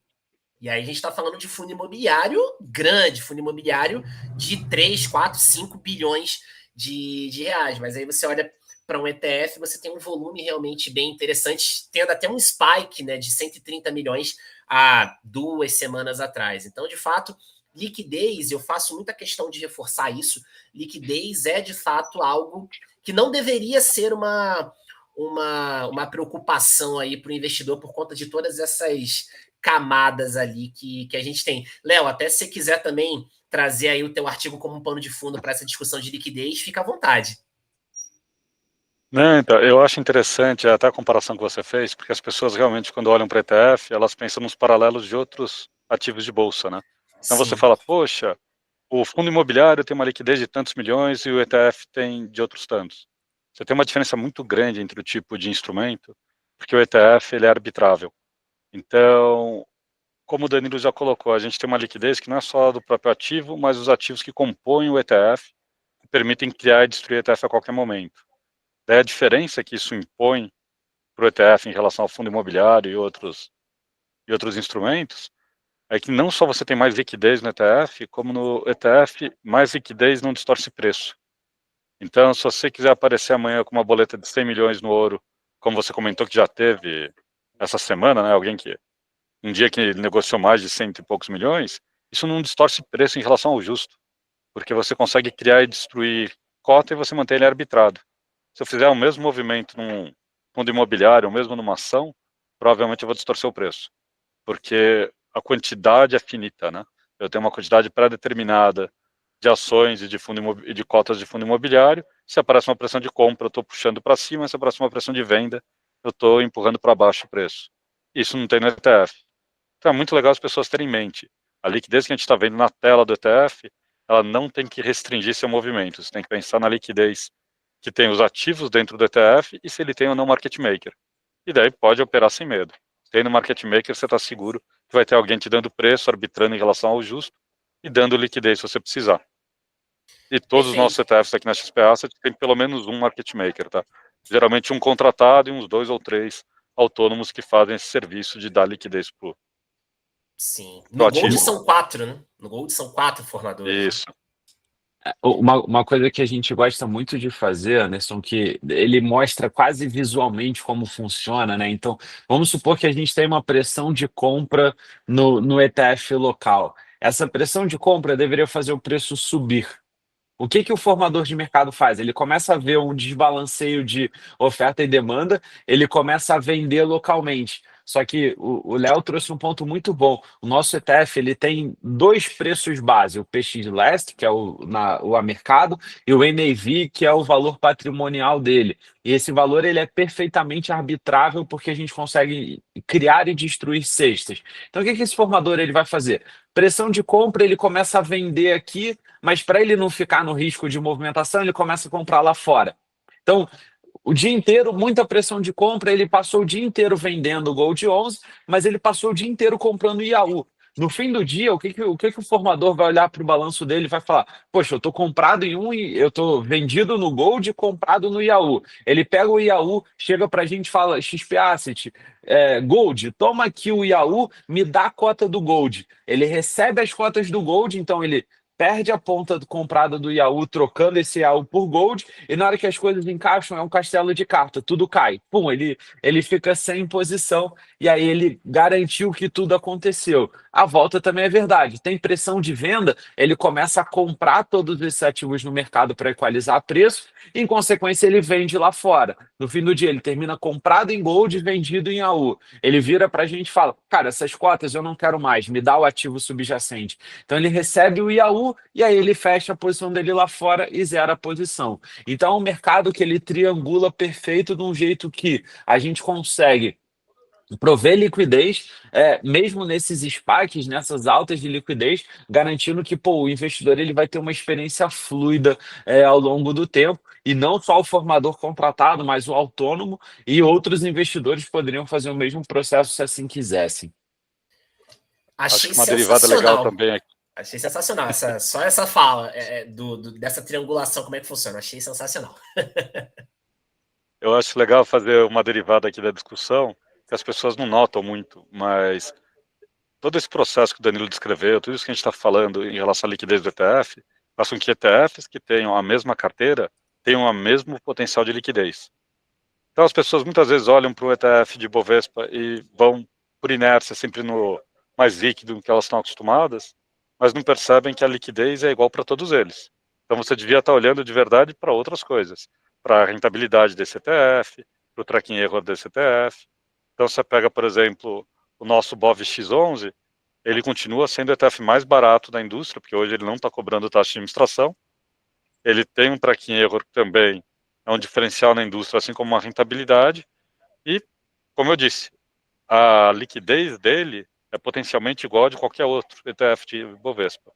E aí a gente está falando de fundo imobiliário grande, fundo imobiliário de 3, 4, 5 bilhões de reais. Mas aí você olha para um ETF, você tem um volume realmente bem interessante, tendo até um spike, né, de 130 milhões há 2 semanas atrás. Então, de fato, liquidez, eu faço muita questão de reforçar isso, liquidez é, de fato, algo que não deveria ser uma preocupação aí para o investidor por conta de todas essas camadas ali que a gente tem. Léo, até se você quiser também trazer aí o teu artigo como um pano de fundo para essa discussão de liquidez, fica à vontade.
Não, então, eu acho interessante até a comparação que você fez, porque as pessoas realmente, quando olham para ETF, elas pensam nos paralelos de outros ativos de bolsa, né? Então você
Sim.
fala, poxa, o fundo imobiliário tem uma liquidez de tantos milhões e o ETF tem de outros tantos. Você tem uma diferença muito grande entre o tipo de instrumento, porque o ETF ele é arbitrável. Então, como o Danilo já colocou, a gente tem uma liquidez que não é só do próprio ativo, mas os ativos que compõem o ETF, que permitem criar e destruir o ETF a qualquer momento. Daí a diferença que isso impõe para o ETF em relação ao fundo imobiliário e outros instrumentos é que não só você tem mais liquidez no ETF, como no ETF, mais liquidez não distorce preço. Então, se você quiser aparecer amanhã com uma boleta de 100 milhões no ouro, como você comentou que já teve essa semana, né, alguém que um dia que negociou mais de 100 e poucos milhões, isso não distorce preço em relação ao justo, porque você consegue criar e destruir cota e você mantém ele arbitrado. Se eu fizer o mesmo movimento num fundo imobiliário, ou mesmo numa ação, provavelmente eu vou distorcer o preço, porque a quantidade é finita, né? Eu tenho uma quantidade pré-determinada de ações e e de cotas de fundo imobiliário. Se aparece uma pressão de compra, eu estou puxando para cima. Se aparece uma pressão de venda, eu estou empurrando para baixo o preço. Isso não tem no ETF. Então é muito legal as pessoas terem em mente. A liquidez que a gente está vendo na tela do ETF, ela não tem que restringir seu movimento. Você tem que pensar na liquidez que tem os ativos dentro do ETF e se ele tem ou não market maker. E daí pode operar sem medo. Tendo market maker, você está seguro que vai ter alguém te dando preço, arbitrando em relação ao justo e dando liquidez se você precisar. E todos os nossos
Perfeito.
ETFs aqui na XP Asset tem pelo menos um market maker, tá? Geralmente um contratado e uns 2 ou 3 autônomos que fazem esse serviço de dar liquidez pro
Sim.
pro
No Gold
ativo.
são 4, né? No Gold são 4 formadores. Né?
Isso.
Uma coisa que a gente gosta muito de fazer, Anderson, que ele mostra quase visualmente como funciona, né? Então, vamos supor que a gente tem uma pressão de compra no ETF local. Essa pressão de compra deveria fazer o preço subir. O que que o formador de mercado faz? Ele começa a ver um desbalanceio de oferta e demanda, ele começa a vender localmente. Só que o Léo trouxe um ponto muito bom. O nosso ETF ele tem dois preços base, o PX Last, que é o a mercado, e o NAV, que é o valor patrimonial dele. E esse valor ele é perfeitamente arbitrável porque a gente consegue criar e destruir cestas. Então o que que esse formador ele vai fazer? Pressão de compra, ele começa a vender aqui, mas para ele não ficar no risco de movimentação, ele começa a comprar lá fora. Então, o dia inteiro, muita pressão de compra, ele passou o dia inteiro vendendo o Gold 11, mas ele passou o dia inteiro comprando IAU. No fim do dia, o que que o formador vai olhar para o balanço dele e vai falar: poxa, eu estou comprado em um e eu estou vendido no Gold e comprado no IAU. Ele pega o IAU, chega para a gente e fala: XP Asset, Gold, toma aqui o IAU, me dá a cota do Gold. Ele recebe as cotas do Gold, então ele perde a ponta comprada do Yahoo, trocando esse Yahoo por Gold, e na hora que as coisas encaixam, é um castelo de carta, tudo cai. Pum, ele fica sem posição, e aí ele garantiu que tudo aconteceu. A volta também é verdade. Tem pressão de venda, ele começa a comprar todos esses ativos no mercado para equalizar preço, e, em consequência, ele vende lá fora. No fim do dia, ele termina comprado em Gold e vendido em Yahoo. Ele vira para a gente e fala: cara, essas cotas eu não quero mais, me dá o ativo subjacente. Então ele recebe o Yahoo e aí ele fecha a posição dele lá fora e zera a posição. Então é um mercado que ele triangula perfeito de um jeito que a gente consegue prover liquidez, mesmo nesses SPACs, nessas altas de liquidez, garantindo que pô, o investidor ele vai ter uma experiência fluida ao longo do tempo, e não só o formador contratado, mas o autônomo e outros investidores poderiam fazer o mesmo processo se assim quisessem.
Acho
Achei
que uma derivada legal
sensacional.
também aqui.
Achei sensacional. Só essa fala dessa triangulação, como é que funciona. Achei sensacional.
Eu acho legal fazer uma derivada aqui da discussão, que as pessoas não notam muito, mas todo esse processo que o Danilo descreveu, tudo isso que a gente está falando em relação à liquidez do ETF, faz com que ETFs que tenham a mesma carteira tenham o mesmo potencial de liquidez. Então as pessoas muitas vezes olham para o ETF de Bovespa e vão por inércia sempre no mais líquido que elas estão acostumadas, mas não percebem que a liquidez é igual para todos eles. Então você devia estar olhando de verdade para outras coisas, para a rentabilidade desse ETF, para o tracking error desse ETF. Então você pega, por exemplo, o nosso BOV X11, ele continua sendo o ETF mais barato da indústria, porque hoje ele não está cobrando taxa de administração. Ele tem um tracking error que também é um diferencial na indústria, assim como uma rentabilidade. E, como eu disse, a liquidez dele é potencialmente igual a de qualquer outro ETF de Bovespa.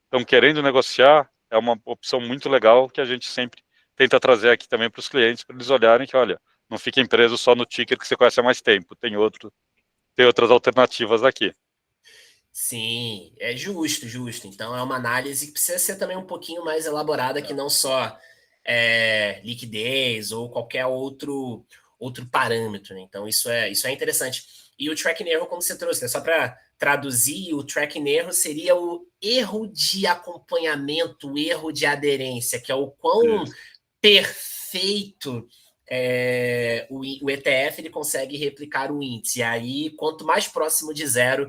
Então, querendo negociar, é uma opção muito legal que a gente sempre tenta trazer aqui também para os clientes, para eles olharem que, olha, não fiquem presos só no ticker que você conhece há mais tempo, tem outras alternativas aqui.
Sim, é justo, justo. Então é uma análise que precisa ser também um pouquinho mais elaborada que não só liquidez ou qualquer outro parâmetro, né? Então isso é interessante. E o tracking erro, como você trouxe, né? Só para traduzir, o tracking erro seria o erro de acompanhamento, o erro de aderência, que é o quão perfeito o ETF ele consegue replicar o índice. E aí, quanto mais próximo de zero,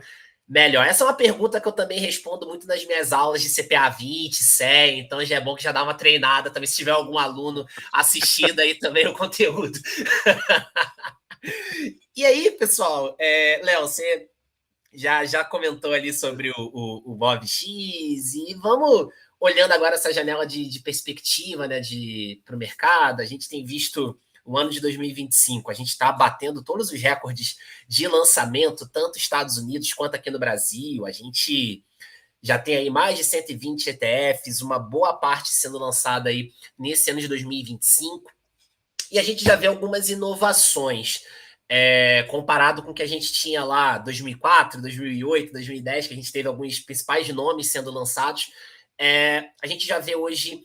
melhor. Essa é uma pergunta que eu também respondo muito nas minhas aulas de CPA 20, CE, então já é bom que já dá uma treinada também, se tiver algum aluno assistindo aí também o conteúdo. E aí, pessoal, Léo, você já comentou ali sobre o BovX, e vamos olhando agora essa janela de perspectiva, né, para o mercado. A gente tem visto o ano de 2025, a gente está batendo todos os recordes de lançamento, tanto nos Estados Unidos quanto aqui no Brasil. A gente já tem aí mais de 120 ETFs, uma boa parte sendo lançada aí nesse ano de 2025. E a gente já vê algumas inovações. Comparado com o que a gente tinha lá 2004, 2008, 2010, que a gente teve alguns principais nomes sendo lançados, a gente já vê hoje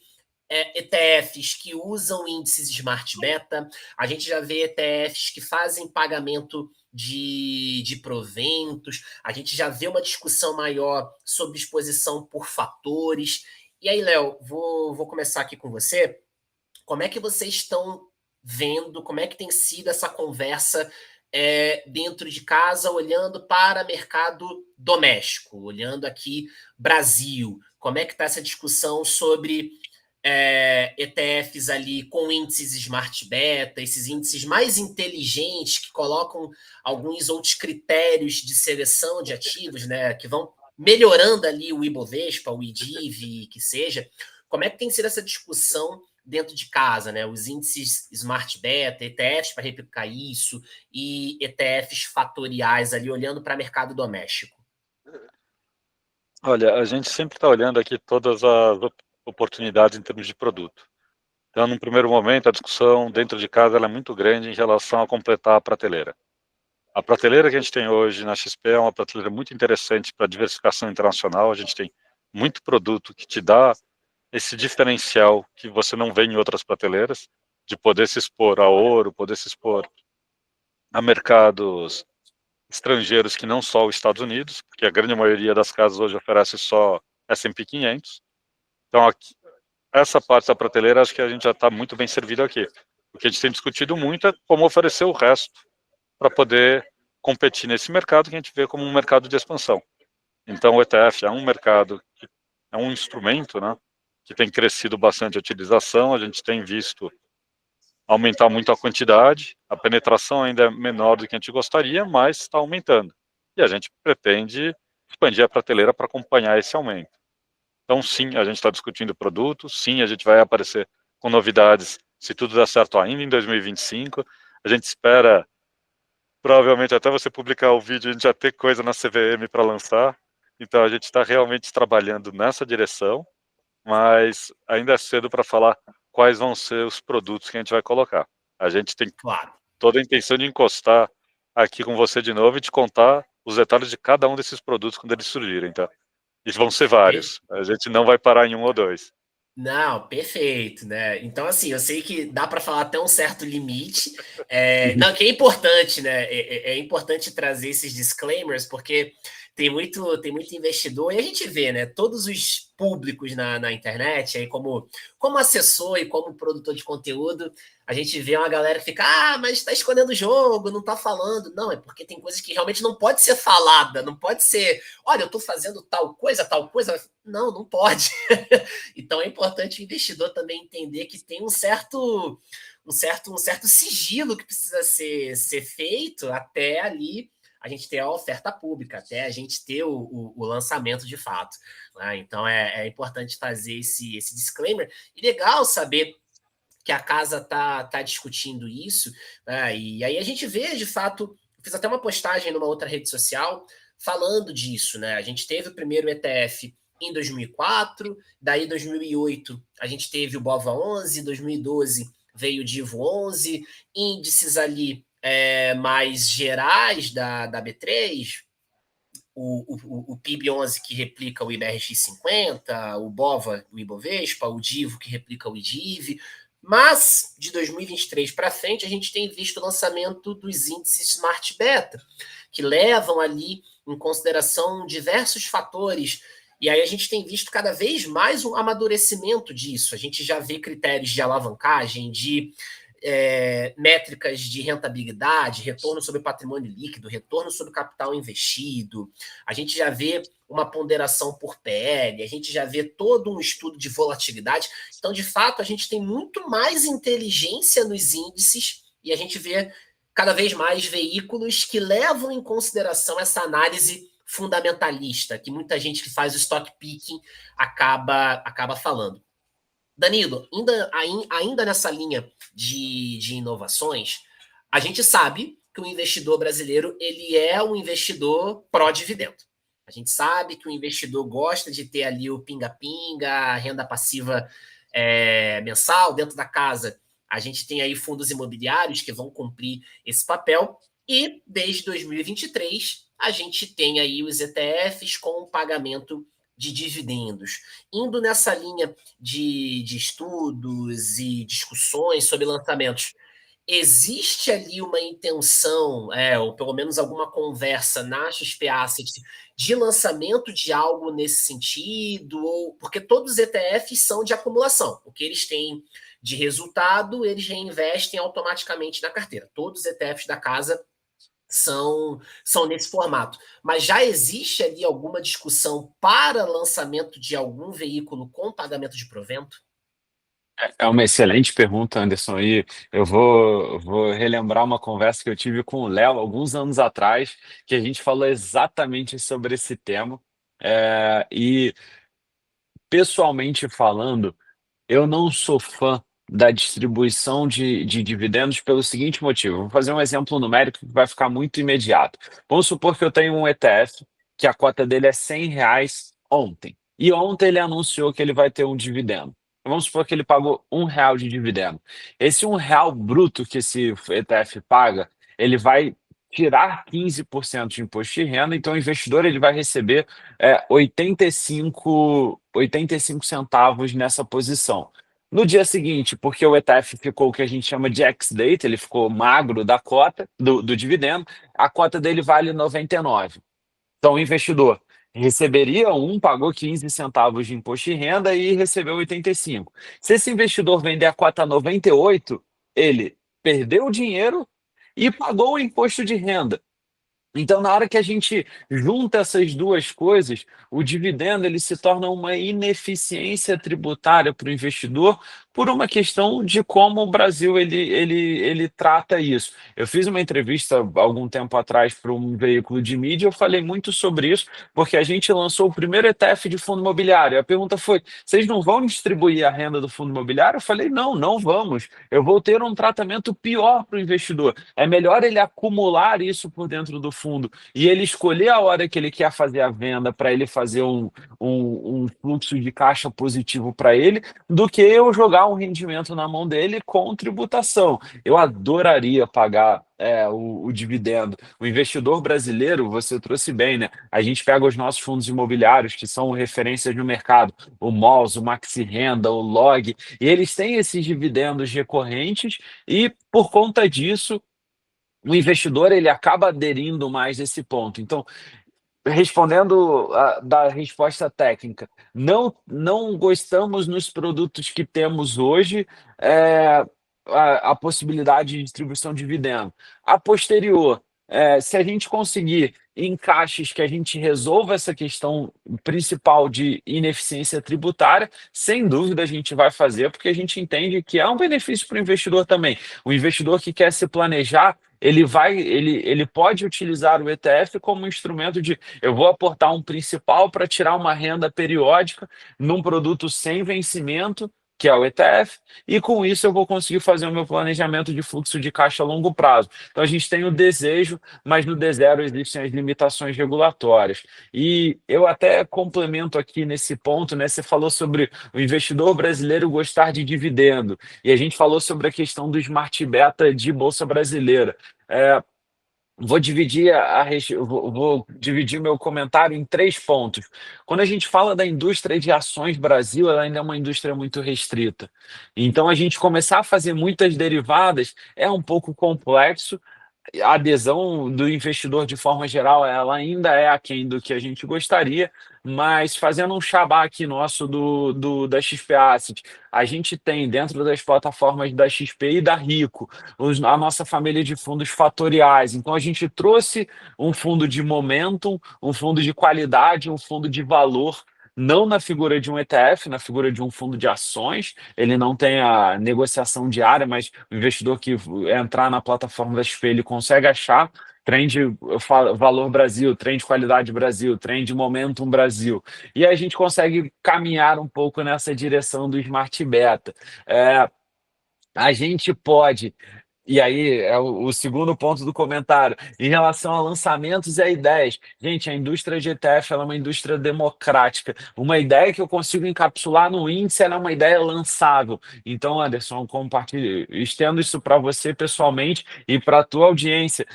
ETFs que usam índices Smart Beta, a gente já vê ETFs que fazem pagamento de proventos, a gente já vê uma discussão maior sobre exposição por fatores. E aí, Léo, vou começar aqui com você. Como é que vocês estão vendo, como é que tem sido essa conversa dentro de casa, olhando para mercado doméstico, olhando aqui Brasil? Como é que está essa discussão sobre ETFs ali com índices Smart Beta, esses índices mais inteligentes que colocam alguns outros critérios de seleção de ativos, né, que vão melhorando ali o Ibovespa, o IDIV, que seja. Como é que tem sido essa discussão dentro de casa, né? Os índices Smart Beta, ETFs para replicar isso e ETFs fatoriais ali, olhando para mercado doméstico.
Olha, a gente sempre está olhando aqui todas as oportunidades em termos de produto. Então, num primeiro momento, a discussão dentro de casa ela é muito grande em relação a completar a prateleira. A prateleira que a gente tem hoje na XP é uma prateleira muito interessante para diversificação internacional. A gente tem muito produto que te dá esse diferencial que você não vê em outras prateleiras, de poder se expor a ouro, poder se expor a mercados estrangeiros que não só os Estados Unidos, porque a grande maioria das casas hoje oferece só S&P 500. Então, aqui, essa parte da prateleira, acho que a gente já está muito bem servido aqui. O que a gente tem discutido muito é como oferecer o resto para poder competir nesse mercado que a gente vê como um mercado de expansão. Então, o ETF é um mercado, é um instrumento, né, que tem crescido bastante a utilização, a gente tem visto aumentar muito a quantidade, a penetração ainda é menor do que a gente gostaria, mas está aumentando. E a gente pretende expandir a prateleira para acompanhar esse aumento. Então, sim, a gente está discutindo produtos, sim, a gente vai aparecer com novidades, se tudo der certo ainda em 2025. A gente espera provavelmente até você publicar o vídeo, a gente já ter coisa na CVM para lançar. Então a gente está realmente trabalhando nessa direção, mas ainda é cedo para falar quais vão ser os produtos que a gente vai colocar. A gente tem
Claro.
toda a intenção de encostar aqui com você de novo e te contar os detalhes de cada um desses produtos quando eles surgirem, tá? E vão ser vários. A gente não vai parar em um ou dois.
Não, perfeito, né? Então, assim, eu sei que dá para falar até um certo limite. Não, que é importante, né? É importante trazer esses disclaimers, porque tem muito investidor, e a gente vê, né? Todos os públicos na internet, aí como assessor e como produtor de conteúdo, a gente vê uma galera que fica, mas está escondendo o jogo, não está falando. Não, é porque tem coisas que realmente não pode ser falada, não pode ser, olha, eu estou fazendo tal coisa, tal coisa. Não, não pode. Então é importante o investidor também entender que tem um certo sigilo que precisa ser feito até ali a gente ter a oferta pública, até a gente ter o lançamento de fato. Né? Então é importante fazer esse disclaimer. E legal saber que a casa tá discutindo isso, né? E aí a gente vê, de fato, fiz até uma postagem numa outra rede social falando disso, né? A gente teve o primeiro ETF em 2004, daí 2008 a gente teve o BOVA 11, 2012 veio o DIVO 11, índices ali mais gerais da B3, o PIB11 que replica o IBRX 50, o BOVA, o Ibovespa, o DIVO que replica o IDIV, mas de 2023 para frente a gente tem visto o lançamento dos índices Smart Beta, que levam ali em consideração diversos fatores. E aí a gente tem visto cada vez mais um amadurecimento disso. A gente já vê critérios de alavancagem, de métricas de rentabilidade, retorno sobre patrimônio líquido, retorno sobre capital investido. A gente já vê uma ponderação por PL, a gente já vê todo um estudo de volatilidade. Então, de fato, a gente tem muito mais inteligência nos índices e a gente vê cada vez mais veículos que levam em consideração essa análise fundamentalista, que muita gente que faz o stock picking acaba falando. Danilo, ainda nessa linha de inovações, a gente sabe que o investidor brasileiro ele é um investidor pró-dividendo. A gente sabe que o investidor gosta de ter ali o pinga-pinga, a renda passiva mensal dentro da casa. A gente tem aí fundos imobiliários que vão cumprir esse papel e desde 2023 a gente tem aí os ETFs com pagamento de dividendos. Indo nessa linha de estudos e discussões sobre lançamentos, existe ali uma intenção, ou pelo menos alguma conversa na XP Asset de lançamento de algo nesse sentido? Ou, porque todos os ETFs são de acumulação. O que eles têm de resultado, eles reinvestem automaticamente na carteira. Todos os ETFs da casa são nesse formato. Mas já existe ali alguma discussão para lançamento de algum veículo com pagamento de provento?
É uma excelente pergunta, Anderson. E eu vou relembrar uma conversa que eu tive com o Léo alguns anos atrás, que a gente falou exatamente sobre esse tema. E, pessoalmente falando, eu não sou fã da distribuição de dividendos pelo seguinte motivo. Vou fazer um exemplo numérico que vai ficar muito imediato. Vamos supor que eu tenho um ETF que a cota dele é R$ 100 ontem. E ontem ele anunciou que ele vai ter um dividendo. Vamos supor que ele pagou R$ 1 de dividendo. Esse R$ 1 bruto que esse ETF paga, ele vai tirar 15% de imposto de renda, então o investidor ele vai receber 85 centavos nessa posição. No dia seguinte, porque o ETF ficou o que a gente chama de ex-date, ele ficou magro da cota, do dividendo, a cota dele vale 99. Então, o investidor receberia pagou 15 centavos de imposto de renda e recebeu 85. Se esse investidor vender a cota 98, ele perdeu o dinheiro e pagou o imposto de renda. Então, na hora que a gente junta essas duas coisas, o dividendo ele se torna uma ineficiência tributária para o investidor por uma questão de como o Brasil ele trata isso. Eu fiz uma entrevista há algum tempo atrás para um veículo de mídia, eu falei muito sobre isso, porque a gente lançou o primeiro ETF de fundo imobiliário. A pergunta foi: vocês não vão distribuir a renda do fundo imobiliário? Eu falei: não, não vamos. Eu vou ter um tratamento pior para o investidor. É melhor ele acumular isso por dentro do fundo e ele escolher a hora que ele quer fazer a venda para ele fazer um fluxo de caixa positivo para ele, do que eu jogar um rendimento na mão dele com tributação. Eu adoraria pagar o dividendo. O investidor brasileiro, você trouxe bem, né? A gente pega os nossos fundos imobiliários, que são referências no mercado, o MOS, o Maxi Renda, o LOG, e eles têm esses dividendos recorrentes, e por conta disso, o investidor ele acaba aderindo mais a esse ponto. Então, respondendo da resposta técnica, não gostamos nos produtos que temos hoje, é, a possibilidade de distribuição de dividendo. A posterior, se a gente conseguir encaixes que a gente resolva essa questão principal de ineficiência tributária, sem dúvida a gente vai fazer, porque a gente entende que é um benefício para o investidor também. O investidor que quer se planejar, ele pode utilizar o ETF como um instrumento de: eu vou aportar um principal para tirar uma renda periódica num produto sem vencimento, que é o ETF, e com isso eu vou conseguir fazer o meu planejamento de fluxo de caixa a longo prazo. Então a gente tem o desejo, mas no D0 existem as limitações regulatórias. E eu até complemento aqui nesse ponto, né? Você falou sobre o investidor brasileiro gostar de dividendo, e a gente falou sobre a questão do Smart Beta de Bolsa Brasileira. É, vou dividir meu comentário em 3 pontos. Quando a gente fala da indústria de ações Brasil, ela ainda é uma indústria muito restrita. Então, a gente começar a fazer muitas derivadas é um pouco complexo. A adesão do investidor, de forma geral, ela ainda é aquém do que a gente gostaria, mas fazendo um xabá aqui nosso da XP Asset, a gente tem dentro das plataformas da XP e da Rico a nossa família de fundos fatoriais. Então, a gente trouxe um fundo de momentum, um fundo de qualidade, um fundo de valor, não na figura de um ETF, na figura de um fundo de ações. Ele não tem a negociação diária, mas o investidor que entrar na plataforma da XP, ele consegue achar trend Valor Brasil, trend Qualidade Brasil, trend Momentum Brasil. E a gente consegue caminhar um pouco nessa direção do Smart Beta. É, a gente pode, e aí é o segundo ponto do comentário, em relação a lançamentos e a ideias. Gente, a indústria de ETF ela é uma indústria democrática. Uma ideia que eu consigo encapsular no índice, ela é uma ideia lançável. Então, Anderson, compartilho, estendo isso para você pessoalmente e para a tua audiência.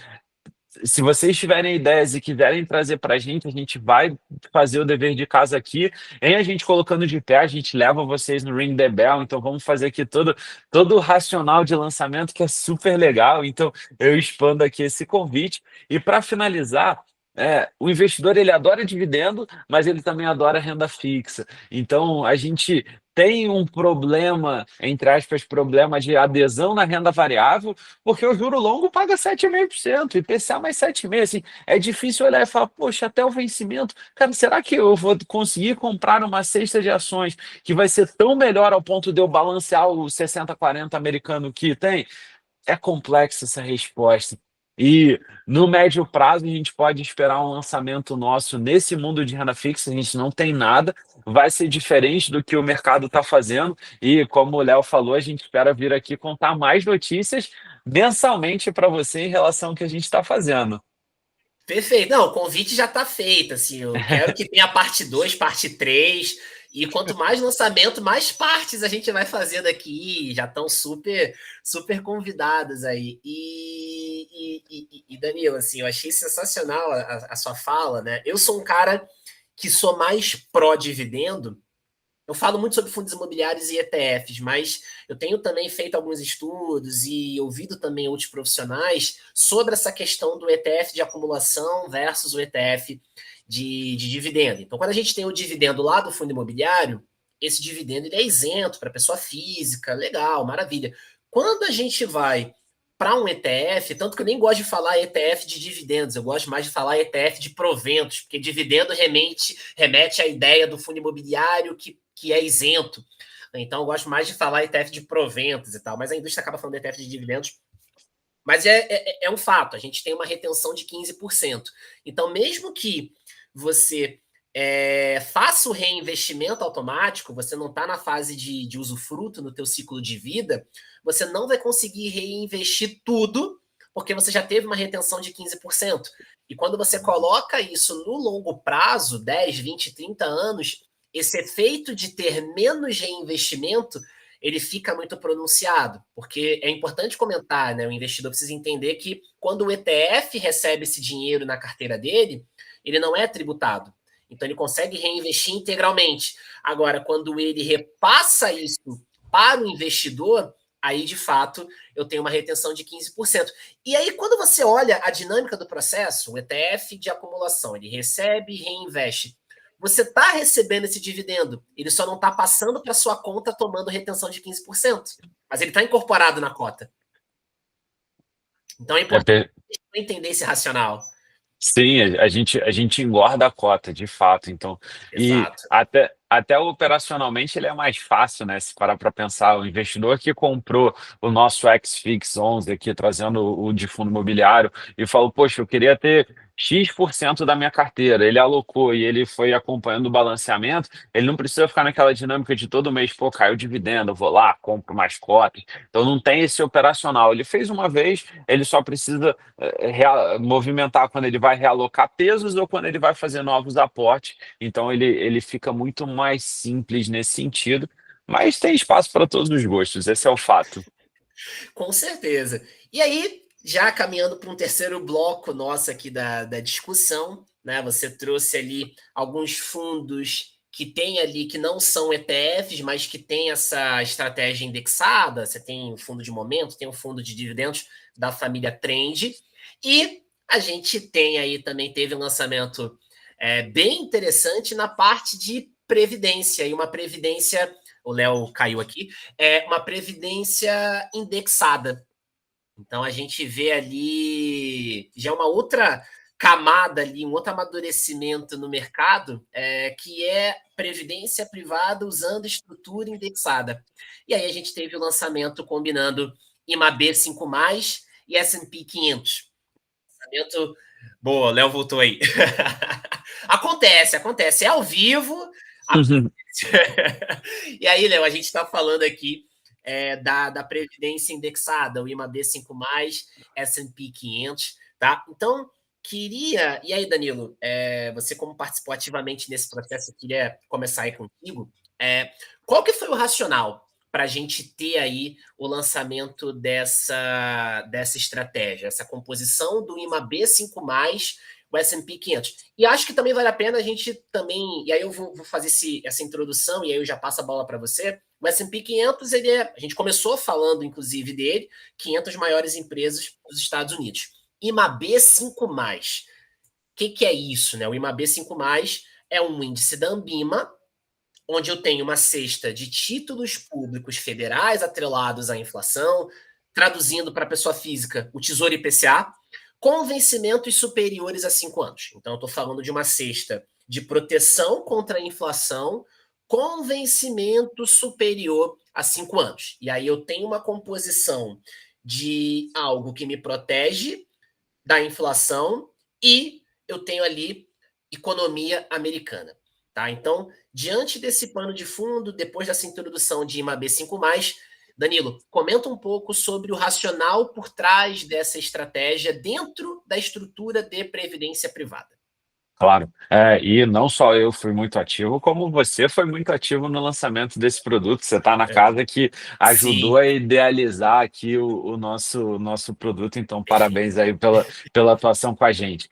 Se vocês tiverem ideias e quiserem trazer para a gente vai fazer o dever de casa aqui. Em a gente colocando de pé, a gente leva vocês no Ring the Bell. Então vamos fazer aqui todo o racional de lançamento, que é super legal. Então eu expando aqui esse convite. E para finalizar, o investidor ele adora dividendo, mas ele também adora renda fixa. Então a gente tem um problema, entre aspas, problema de adesão na renda variável, porque o juro longo paga 7,5%, IPCA mais 7,5%. Assim, é difícil olhar e falar: poxa, até o vencimento, cara, será que eu vou conseguir comprar uma cesta de ações que vai ser tão melhor ao ponto de eu balancear o 60-40 americano que tem? É complexa essa resposta. E no médio prazo, a gente pode esperar um lançamento nosso nesse mundo de renda fixa. A gente não tem nada, vai ser diferente do que o mercado está fazendo. E como o Léo falou, a gente espera vir aqui contar mais notícias mensalmente para você em relação ao que a gente está fazendo.
Perfeito. Não, o convite já está feito. Assim, eu quero que tenha parte 2, parte 3. E quanto mais lançamento, mais partes a gente vai fazendo aqui. Já estão super, super convidadas aí. E Danilo, assim, eu achei sensacional a sua fala, né? Eu sou um cara que sou mais pró-dividendo. Eu falo muito sobre fundos imobiliários e ETFs, mas eu tenho também feito alguns estudos e ouvido também outros profissionais sobre essa questão do ETF de acumulação versus o ETF de dividendo. Então, quando a gente tem o dividendo lá do fundo imobiliário, esse dividendo ele é isento para pessoa física, legal, maravilha. Quando a gente vai para um ETF, tanto que eu nem gosto de falar ETF de dividendos, eu gosto mais de falar ETF de proventos, porque dividendo remete à ideia do fundo imobiliário que é isento. Então, eu gosto mais de falar ETF de proventos e tal, mas a indústria acaba falando de ETF de dividendos. Mas é um fato, a gente tem uma retenção de 15%. Então, mesmo que você faça o reinvestimento automático, você não está na fase de usufruto no teu ciclo de vida, você não vai conseguir reinvestir tudo, porque você já teve uma retenção de 15%. E quando você coloca isso no longo prazo, 10, 20, 30 anos, esse efeito de ter menos reinvestimento ele fica muito pronunciado, porque é importante comentar, né? O investidor precisa entender que quando o ETF recebe esse dinheiro na carteira dele, ele não é tributado. Então ele consegue reinvestir integralmente. Agora, quando ele repassa isso para o investidor, aí de fato eu tenho uma retenção de 15%. E aí, quando você olha a dinâmica do processo, o ETF de acumulação, ele recebe e reinveste. Você está recebendo esse dividendo, ele só não está passando para sua conta tomando retenção de 15%, mas ele está incorporado na cota. Então é importante entender esse racional.
Sim, a gente engorda a cota, de fato. Então, e
Exato.
até operacionalmente ele é mais fácil, né? Se parar para pensar, o investidor que comprou o nosso XFix 11 aqui, trazendo o de fundo imobiliário, e falou, poxa, eu queria ter X% da minha carteira. Ele alocou e ele foi acompanhando o balanceamento. Ele não precisa ficar naquela dinâmica de todo mês, pô, caiu o dividendo, eu vou lá, compro mais cotas. Então não tem esse operacional. Ele fez uma vez, ele só precisa movimentar quando ele vai realocar pesos ou quando ele vai fazer novos aportes. Então ele fica muito mais simples nesse sentido, mas tem espaço para todos os gostos, esse é o fato.
Com certeza. E aí, já caminhando para um terceiro bloco nosso aqui da discussão, né? Você trouxe ali alguns fundos que tem ali, que não são ETFs, mas que tem essa estratégia indexada. Você tem o fundo de momento, tem o fundo de dividendos da família Trend. E a gente tem aí também, teve um lançamento bem interessante na parte de previdência, e uma previdência, o Léo caiu aqui, uma previdência indexada. Então a gente vê ali já uma outra camada ali, um outro amadurecimento no mercado, que é previdência privada usando estrutura indexada. E aí a gente teve o lançamento combinando IMAB 5+, e S&P 500. Lançamento... Boa, Léo voltou aí. Acontece. É ao vivo. E aí, Léo, a gente está falando aqui da Previdência Indexada, o IMAB 5+, S&P 500, tá? Então, queria... E aí, Danilo, você como participou ativamente nesse processo, eu queria começar aí contigo. Qual que foi o racional para a gente ter aí o lançamento dessa estratégia, essa composição do IMAB 5+, o S&P 500. E acho que também vale a pena a gente também, e aí eu vou fazer essa introdução, e aí eu já passo a bola para você. O S&P 500, a gente começou falando, inclusive, dele, 500 maiores empresas dos Estados Unidos. IMAB 5+. O que é isso, né? O IMAB 5+, é um índice da Ambima, onde eu tenho uma cesta de títulos públicos federais atrelados à inflação, traduzindo para a pessoa física o Tesouro IPCA, com vencimentos superiores a 5 anos. Então, eu estou falando de uma cesta de proteção contra a inflação com vencimento superior a 5 anos. E aí eu tenho uma composição de algo que me protege da inflação e eu tenho ali economia americana. Tá? Então, diante desse pano de fundo, depois dessa introdução de IMAB 5+, Danilo, comenta um pouco sobre o racional por trás dessa estratégia dentro da estrutura de previdência privada.
Claro. E não só eu fui muito ativo, como você foi muito ativo no lançamento desse produto. Você está na casa que ajudou
Sim,
a idealizar aqui o nosso produto, então
perfeito.
parabéns aí pela atuação com a gente.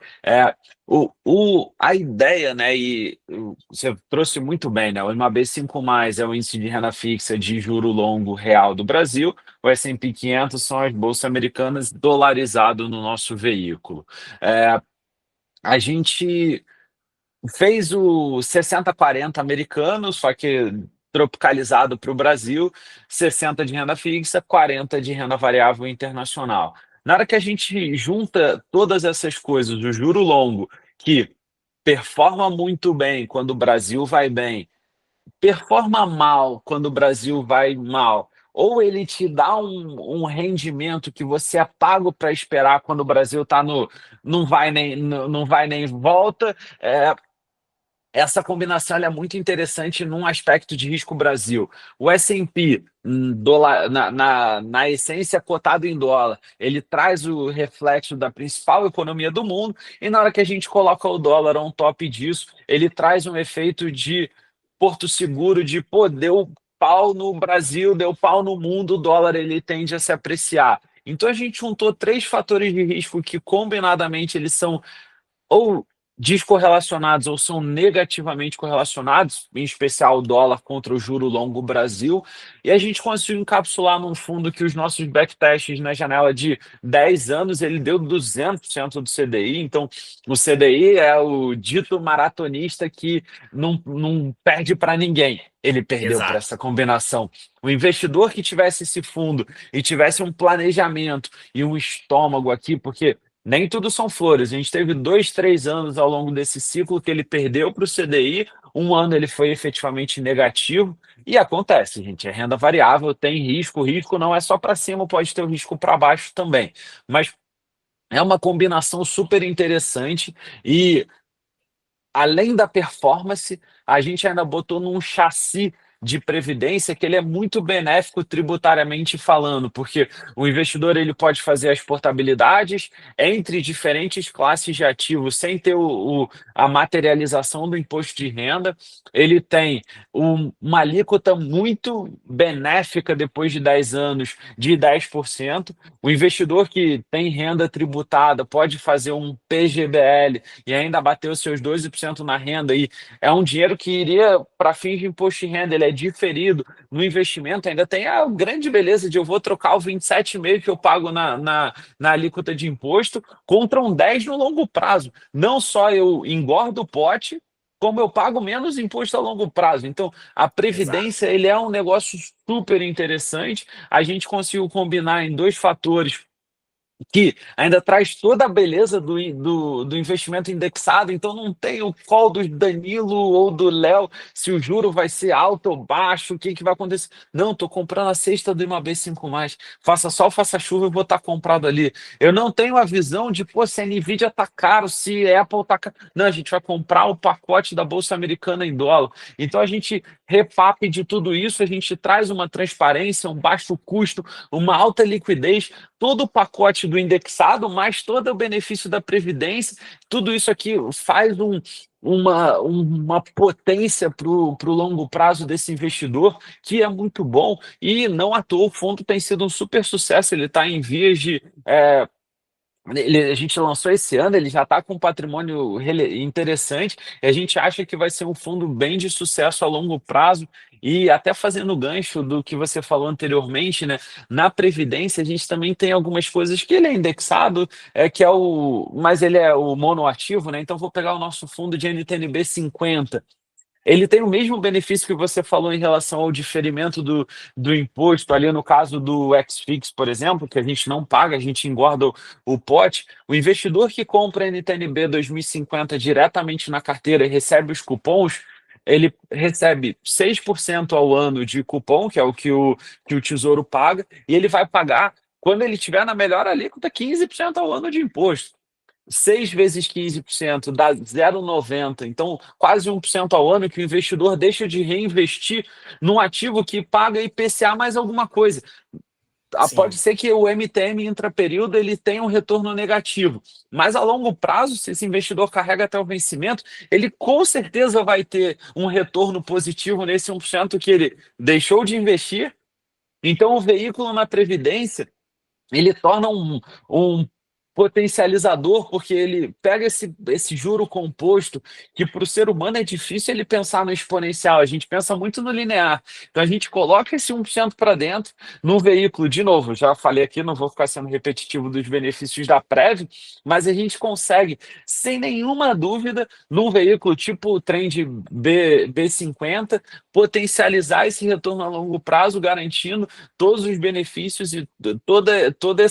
A ideia, né, você trouxe muito bem, né, o IMAB 5+, é o índice de renda fixa de juro longo real do Brasil, o S&P 500 são as bolsas americanas dolarizado no nosso veículo. A gente fez o 60-40 americano, só que tropicalizado para o Brasil, 60 de renda fixa, 40 de renda variável internacional. Na hora que a gente junta todas essas coisas, o juro longo, que performa muito bem quando o Brasil vai bem, performa mal quando o Brasil vai mal, ou ele te dá um rendimento que você é pago para esperar quando o Brasil está no não vai nem volta, essa combinação ela é muito interessante num aspecto de risco Brasil. O S&P, na essência, cotado em dólar, ele traz o reflexo da principal economia do mundo, e na hora que a gente coloca o dólar on top disso, ele traz um efeito de porto seguro, de pô, deu pau no Brasil, deu pau no mundo, o dólar ele tende a se apreciar. Então a gente juntou três fatores de risco que combinadamente eles são ou descorrelacionados ou são negativamente correlacionados, em especial o dólar contra o juro longo Brasil, e a gente conseguiu encapsular num fundo que os nossos backtests na janela de 10 anos, ele deu 200% do CDI, então o CDI é o dito maratonista que não perde para ninguém, ele perdeu para
Exato.
essa combinação. O investidor que tivesse esse fundo e tivesse um planejamento e um estômago aqui, porque nem tudo são flores. A gente teve 2, 3 anos ao longo desse ciclo que ele perdeu para o CDI, um ano ele foi efetivamente negativo, e acontece, gente, é renda variável, tem risco, o risco não é só para cima, pode ter o risco para baixo também. Mas é uma combinação super interessante e além da performance, a gente ainda botou num chassi de previdência que ele é muito benéfico tributariamente falando, porque o investidor ele pode fazer as portabilidades entre diferentes classes de ativos sem ter a materialização do imposto de renda. Ele tem uma alíquota muito benéfica depois de 10 anos de 10%. O investidor que tem renda tributada pode fazer um PGBL e ainda bater os seus 12% na renda, e é um dinheiro que iria para fins de imposto de renda, ele é diferido. No investimento ainda tem a grande beleza de eu vou trocar o 27,5% que eu pago na alíquota de imposto contra um 10% no longo prazo. Não só eu engordo o pote, como eu pago menos imposto a longo prazo. Então, a
Exato.
previdência ele é um negócio super interessante. A gente conseguiu combinar em dois fatores que ainda traz toda a beleza do investimento indexado, então não tem o call do Danilo ou do Léo, se o juro vai ser alto ou baixo, o que, que vai acontecer. Não, estou comprando a cesta do IMAB 5+, faça sol, faça chuva, eu vou estar comprado ali. Eu não tenho a visão de, pô, se a Nvidia está caro, se a Apple está caro. Não, a gente vai comprar o pacote da Bolsa Americana em dólar. Então a gente repape de tudo isso, a gente traz uma transparência, um baixo custo, uma alta liquidez, todo o pacote do indexado, mais todo o benefício da Previdência, tudo isso aqui faz uma potência para o longo prazo desse investidor, que é muito bom, e não à toa o fundo tem sido um super sucesso, ele está em vias de a gente lançou esse ano, ele já está com um patrimônio interessante, e a gente acha que vai ser um fundo bem de sucesso a longo prazo. E até fazendo gancho do que você falou anteriormente, né? Na Previdência, a gente também tem algumas coisas que ele é indexado, mas ele é o monoativo, né? Então, vou pegar o nosso fundo de NTNB 50. Ele tem o mesmo benefício que você falou em relação ao diferimento do imposto, ali no caso do X-Fix, por exemplo, que a gente não paga, a gente engorda o pote. O investidor que compra NTNB 2050 diretamente na carteira e recebe os cupons, ele recebe 6% ao ano de cupom, que é o que o Tesouro paga, e ele vai pagar, quando ele tiver na melhor alíquota, 15% ao ano de imposto. 6 vezes 15% dá 0,90, então quase 1% ao ano que o investidor deixa de reinvestir num ativo que paga IPCA mais alguma coisa. Pode
Sim,
ser que o MTM intraperíodo ele tenha um retorno negativo, mas a longo prazo, se esse investidor carrega até o vencimento, ele com certeza vai ter um retorno positivo nesse 1% que ele deixou de investir. Então o veículo na Previdência ele torna um potencializador, porque ele pega esse juro composto, que para o ser humano é difícil ele pensar no exponencial, a gente pensa muito no linear. Então a gente coloca esse 1% para dentro, no veículo, de novo, já falei aqui, não vou ficar sendo repetitivo dos benefícios da Prev, mas a gente consegue, sem nenhuma dúvida, num veículo tipo o Trend B50, potencializar esse retorno a longo prazo, garantindo todos os benefícios e todo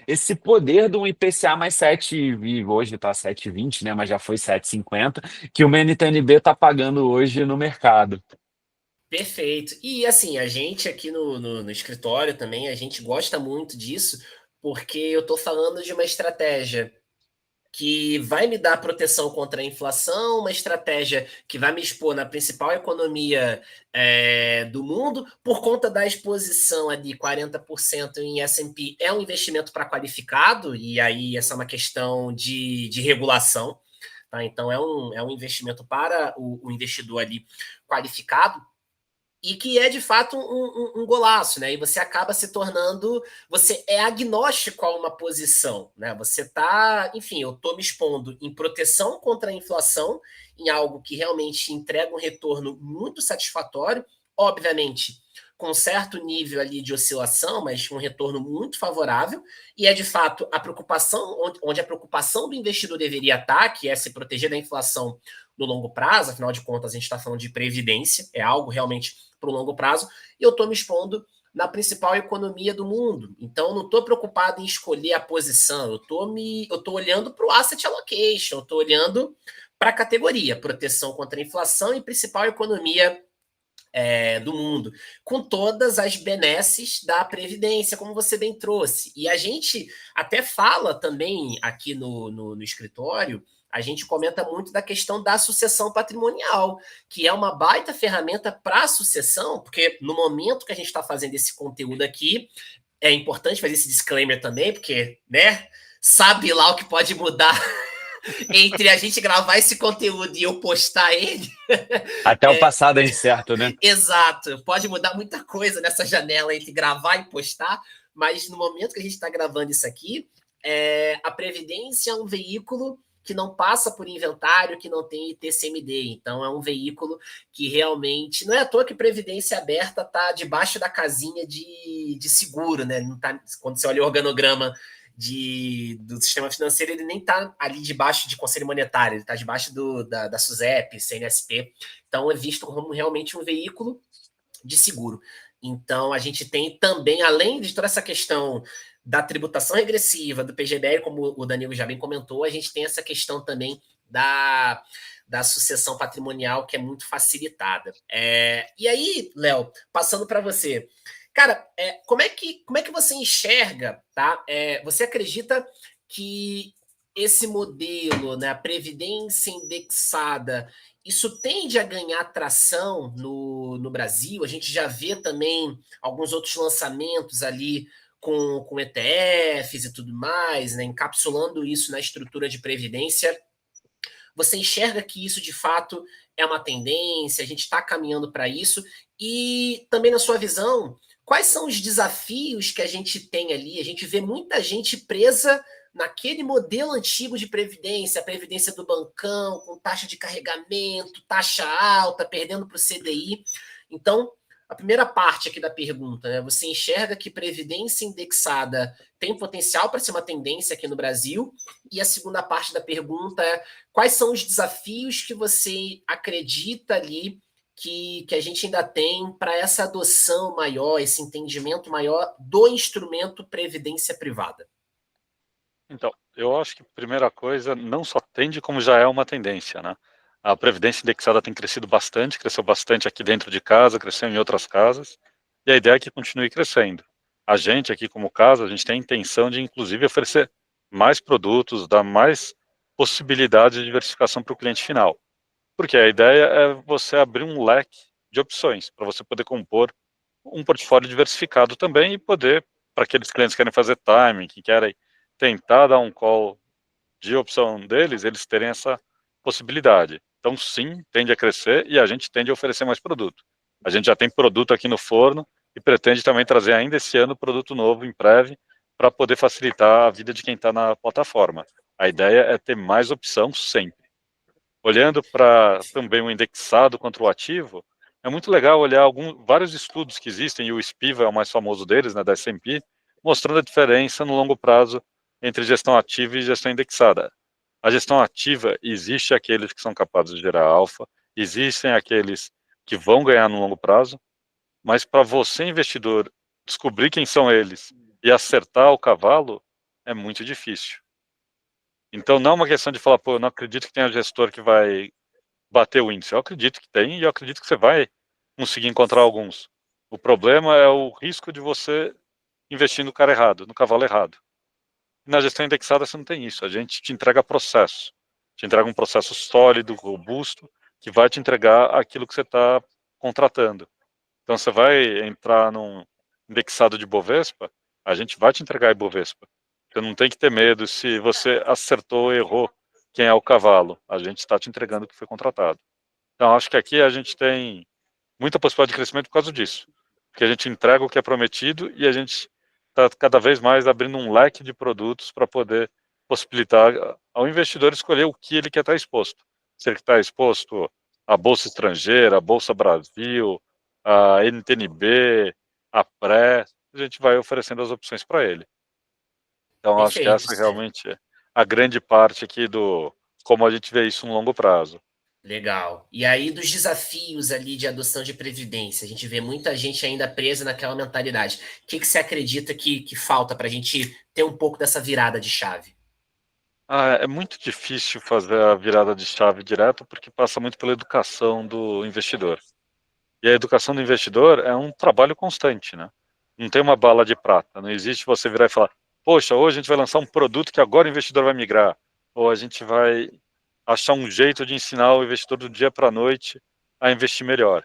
esse poder de um IPCA mais 7, e hoje está 7,20, né? Mas já foi 7,50, que o NTNB está pagando hoje no mercado.
Perfeito. E assim, a gente aqui no escritório também, a gente gosta muito disso, porque eu estou falando de uma estratégia que vai me dar proteção contra a inflação, uma estratégia que vai me expor na principal economia do mundo, por conta da exposição ali, 40% em S&P, é um investimento para qualificado, e aí essa é uma questão de regulação, tá? Então é um investimento para o investidor ali qualificado, e que é de fato um golaço, né? E você acaba se tornando, você é agnóstico a uma posição, né? Você tá, enfim, eu tô me expondo em proteção contra a inflação, em algo que realmente entrega um retorno muito satisfatório, obviamente com certo nível ali de oscilação, mas um retorno muito favorável, e é de fato a preocupação, onde a preocupação do investidor deveria estar, que é se proteger da inflação no longo prazo, afinal de contas a gente está falando de previdência, é algo realmente para o longo prazo, e eu estou me expondo na principal economia do mundo. Então, não estou preocupado em escolher a posição, eu estou olhando para o asset allocation, eu estou olhando para a categoria, proteção contra a inflação e principal economia do mundo, com todas as benesses da Previdência, como você bem trouxe. E a gente até fala também aqui no escritório, a gente comenta muito da questão da sucessão patrimonial, que é uma baita ferramenta para a sucessão, porque no momento que a gente está fazendo esse conteúdo aqui, é importante fazer esse disclaimer também, porque, né, sabe lá o que pode mudar entre a gente gravar esse conteúdo e eu postar ele.
Até o passado é incerto, né?
Exato, pode mudar muita coisa nessa janela entre gravar e postar, mas no momento que a gente está gravando isso aqui, a Previdência é um veículo que não passa por inventário, que não tem ITCMD, então é um veículo que realmente, não é à toa que Previdência Aberta está debaixo da casinha de seguro, né? Não tá, quando você olha o organograma do sistema financeiro, ele nem está ali debaixo de Conselho Monetário, ele está debaixo da SUSEP, CNSP, então é visto como realmente um veículo de seguro. Então a gente tem também, além de toda essa questão da tributação regressiva, do PGBL, como o Danilo já bem comentou, a gente tem essa questão também da sucessão patrimonial, que é muito facilitada. E aí, Léo, passando para você, cara, como é que você enxerga, tá? Você acredita que esse modelo, né, a previdência indexada, isso tende a ganhar tração no Brasil? A gente já vê também alguns outros lançamentos ali com ETFs e tudo mais, né, encapsulando isso na estrutura de previdência. Você enxerga que isso de fato é uma tendência, a gente está caminhando para isso? E também, na sua visão, quais são os desafios que a gente tem ali? A gente vê muita gente presa naquele modelo antigo de previdência, a previdência do bancão, com taxa de carregamento, taxa alta, perdendo para o CDI. Então, a primeira parte aqui da pergunta, né? Você enxerga que previdência indexada tem potencial para ser uma tendência aqui no Brasil? E a segunda parte da pergunta é: quais são os desafios que você acredita ali que a gente ainda tem para essa adoção maior, esse entendimento maior do instrumento previdência privada?
Então, eu acho que a primeira coisa não só tende, como já é uma tendência, né? A previdência indexada tem crescido bastante, cresceu bastante aqui dentro de casa, cresceu em outras casas, e a ideia é que continue crescendo. A gente aqui como casa, a gente tem a intenção de inclusive oferecer mais produtos, dar mais possibilidades de diversificação para o cliente final. Porque a ideia é você abrir um leque de opções para você poder compor um portfólio diversificado também e poder, para aqueles clientes que querem fazer timing, que querem tentar dar um call de opção deles, eles terem essa possibilidade. Então, sim, tende a crescer e a gente tende a oferecer mais produto. A gente já tem produto aqui no forno e pretende também trazer ainda esse ano produto novo em breve para poder facilitar a vida de quem está na plataforma. A ideia é ter mais opção sempre. Olhando para também o indexado contra o ativo, é muito legal olhar vários estudos que existem, e o SPIVA é o mais famoso deles, né, da S&P, mostrando a diferença no longo prazo entre gestão ativa e gestão indexada. A gestão ativa, existe aqueles que são capazes de gerar alfa, existem aqueles que vão ganhar no longo prazo, mas para você, investidor, descobrir quem são eles e acertar o cavalo é muito difícil. Então não é uma questão de falar, pô, eu não acredito que tenha gestor que vai bater o índice. Eu acredito que tem e eu acredito que você vai conseguir encontrar alguns. O problema é o risco de você investir no cara errado, no cavalo errado. Na gestão indexada você não tem isso, a gente te entrega processo, te entrega um processo sólido, robusto, que vai te entregar aquilo que você está contratando. Então você vai entrar num indexado de Bovespa, a gente vai te entregar Ibovespa. Você não tem que ter medo se você acertou ou errou quem é o cavalo, a gente está te entregando o que foi contratado. Então acho que aqui a gente tem muita possibilidade de crescimento por causa disso, porque a gente entrega o que é prometido e a gente está cada vez mais abrindo um leque de produtos para poder possibilitar ao investidor escolher o que ele quer estar exposto. Se ele está exposto à Bolsa Estrangeira, à Bolsa Brasil, à NTNB, à Pré, a gente vai oferecendo as opções para ele. Então, acho que
Perfeito,
essa realmente é a grande parte aqui do como a gente vê isso no longo prazo.
legal. E aí, dos desafios ali de adoção de previdência, a gente vê muita gente ainda presa naquela mentalidade. O que você acredita que falta para a gente ter um pouco dessa virada de chave?
É muito difícil fazer a virada de chave direto porque passa muito pela educação do investidor. E a educação do investidor é um trabalho constante, né? Não tem uma bala de prata. Não existe você virar e falar, poxa, hoje a gente vai lançar um produto que agora o investidor vai migrar. Ou a gente vai achar um jeito de ensinar o investidor do dia para a noite a investir melhor.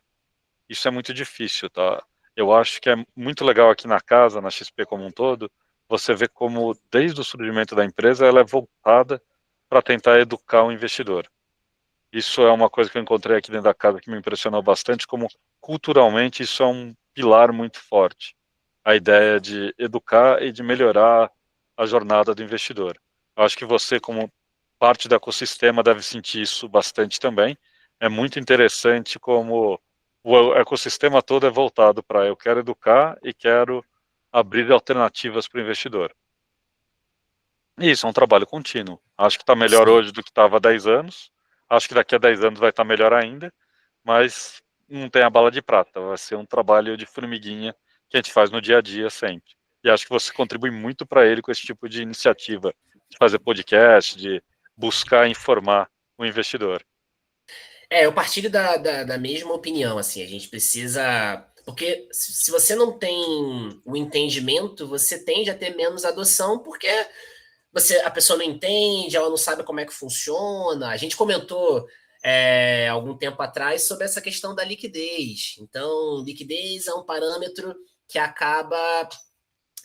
Isso é muito difícil, tá? Eu acho que é muito legal aqui na casa, na XP como um todo, você vê como desde o surgimento da empresa ela é voltada para tentar educar o investidor. Isso é uma coisa que eu encontrei aqui dentro da casa que me impressionou bastante, como culturalmente isso é um pilar muito forte. A ideia de educar e de melhorar a jornada do investidor. Eu acho que você, como parte do ecossistema, deve sentir isso bastante também. É muito interessante como o ecossistema todo é voltado para eu quero educar e quero abrir alternativas para o investidor. E isso é um trabalho contínuo. Acho que está melhor
Sim.
hoje do que estava há 10 anos. Acho que daqui a 10 anos vai estar melhor ainda, mas não tem a bala de prata. Vai ser um trabalho de formiguinha que a gente faz no dia a dia sempre. E acho que você contribui muito para ele com esse tipo de iniciativa, de fazer podcast, de buscar informar o investidor.
Eu partilho da mesma opinião, assim, a gente precisa. Porque se você não tem o entendimento, você tende a ter menos adoção, porque a pessoa não entende, ela não sabe como é que funciona. A gente comentou algum tempo atrás sobre essa questão da liquidez. Então, liquidez é um parâmetro que acaba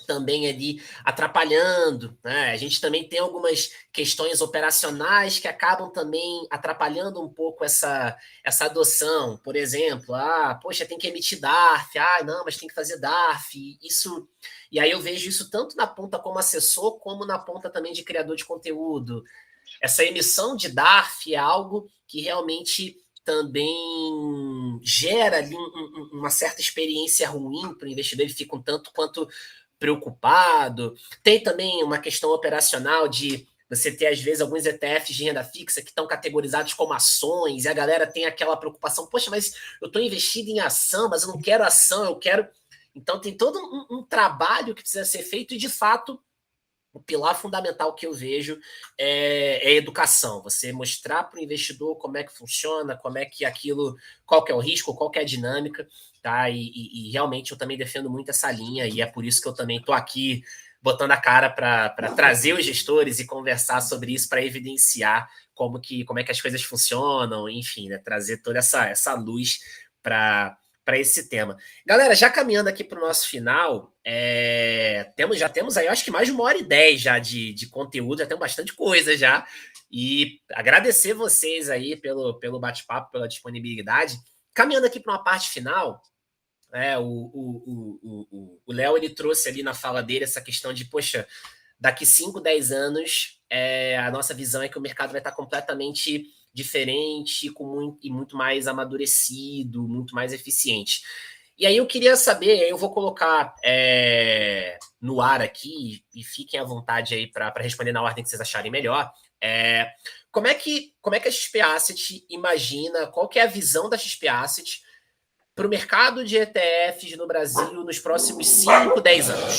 também ali atrapalhando, né? A gente também tem algumas questões operacionais que acabam também atrapalhando um pouco essa adoção. Por exemplo, poxa, tem que emitir DARF, não, mas tem que fazer DARF. Isso, e aí eu vejo isso tanto na ponta como assessor, como na ponta também de criador de conteúdo. Essa emissão de DARF é algo que realmente também gera ali uma certa experiência ruim para o investidor, ele fica um tanto quanto preocupado. Tem também uma questão operacional de você ter, às vezes, alguns ETFs de renda fixa que estão categorizados como ações, e a galera tem aquela preocupação, poxa, mas eu estou investido em ação, mas eu não quero ação, eu quero... Então tem todo um trabalho que precisa ser feito, e de fato o pilar fundamental que eu vejo é a educação. Você mostrar para o investidor como é que funciona, como é que aquilo, qual que é o risco, qual que é a dinâmica, tá? E realmente eu também defendo muito essa linha, e é por isso que eu também estou aqui botando a cara para trazer os gestores e conversar sobre isso, para evidenciar como é que as coisas funcionam, enfim, né? Trazer toda essa luz para esse tema. Galera, já caminhando aqui para o nosso final, já temos aí, acho que mais de 1h10 já de conteúdo, já temos bastante coisa já. E agradecer vocês aí pelo bate-papo, pela disponibilidade. Caminhando aqui para uma parte final, o Léo, ele trouxe ali na fala dele essa questão de, poxa, daqui 5, 10 anos, a nossa visão é que o mercado vai estar completamente diferente e muito mais amadurecido, muito mais eficiente. E aí eu queria saber, eu vou colocar no ar aqui, e fiquem à vontade aí para responder na ordem que vocês acharem melhor. Como é que a XP Asset imagina, qual que é a visão da XP Asset para o mercado de ETFs no Brasil nos próximos 5, 10 anos?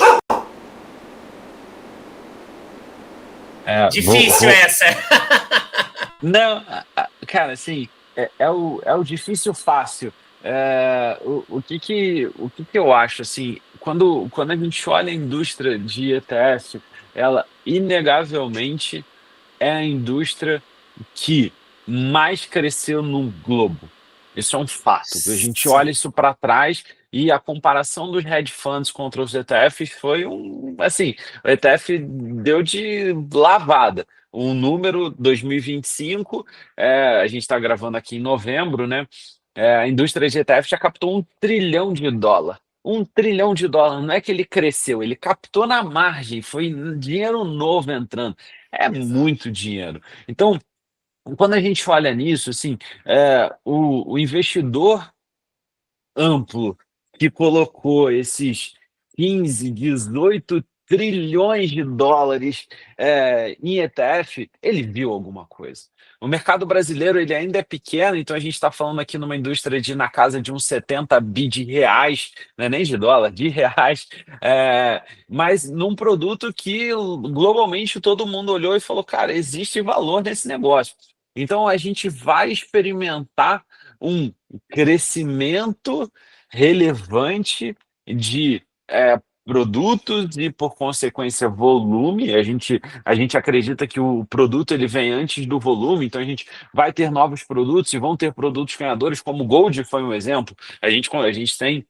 Difícil essa.
Não, cara, assim, é o difícil fácil. o que que eu acho, assim, quando a gente olha a indústria de ETF, ela inegavelmente é a indústria que mais cresceu no globo. Isso é um fato. A gente olha
Sim,
isso para trás e a comparação dos hedge funds contra os ETFs foi assim, o ETF deu de lavada. O número 2025, a gente está gravando aqui em novembro, né? A indústria de ETF já captou US$ 1 trilhão. US$ 1 trilhão, não é que ele cresceu, ele captou na margem, foi dinheiro novo entrando. É
exato.
muito dinheiro. Então, quando a gente olha nisso, assim, o investidor amplo que colocou esses 15, 18 trilhões de dólares em ETF, ele viu alguma coisa. O mercado brasileiro ele ainda é pequeno, então a gente está falando aqui numa indústria de na casa de uns 70 bi de reais, não é nem de dólar, de reais, mas num produto que globalmente todo mundo olhou e falou, cara, existe valor nesse negócio. Então a gente vai experimentar um crescimento relevante de produtos e, por consequência, volume. A gente acredita que o produto ele vem antes do volume, então a gente vai ter novos produtos e vão ter produtos ganhadores, como o Gold foi um exemplo. A gente tem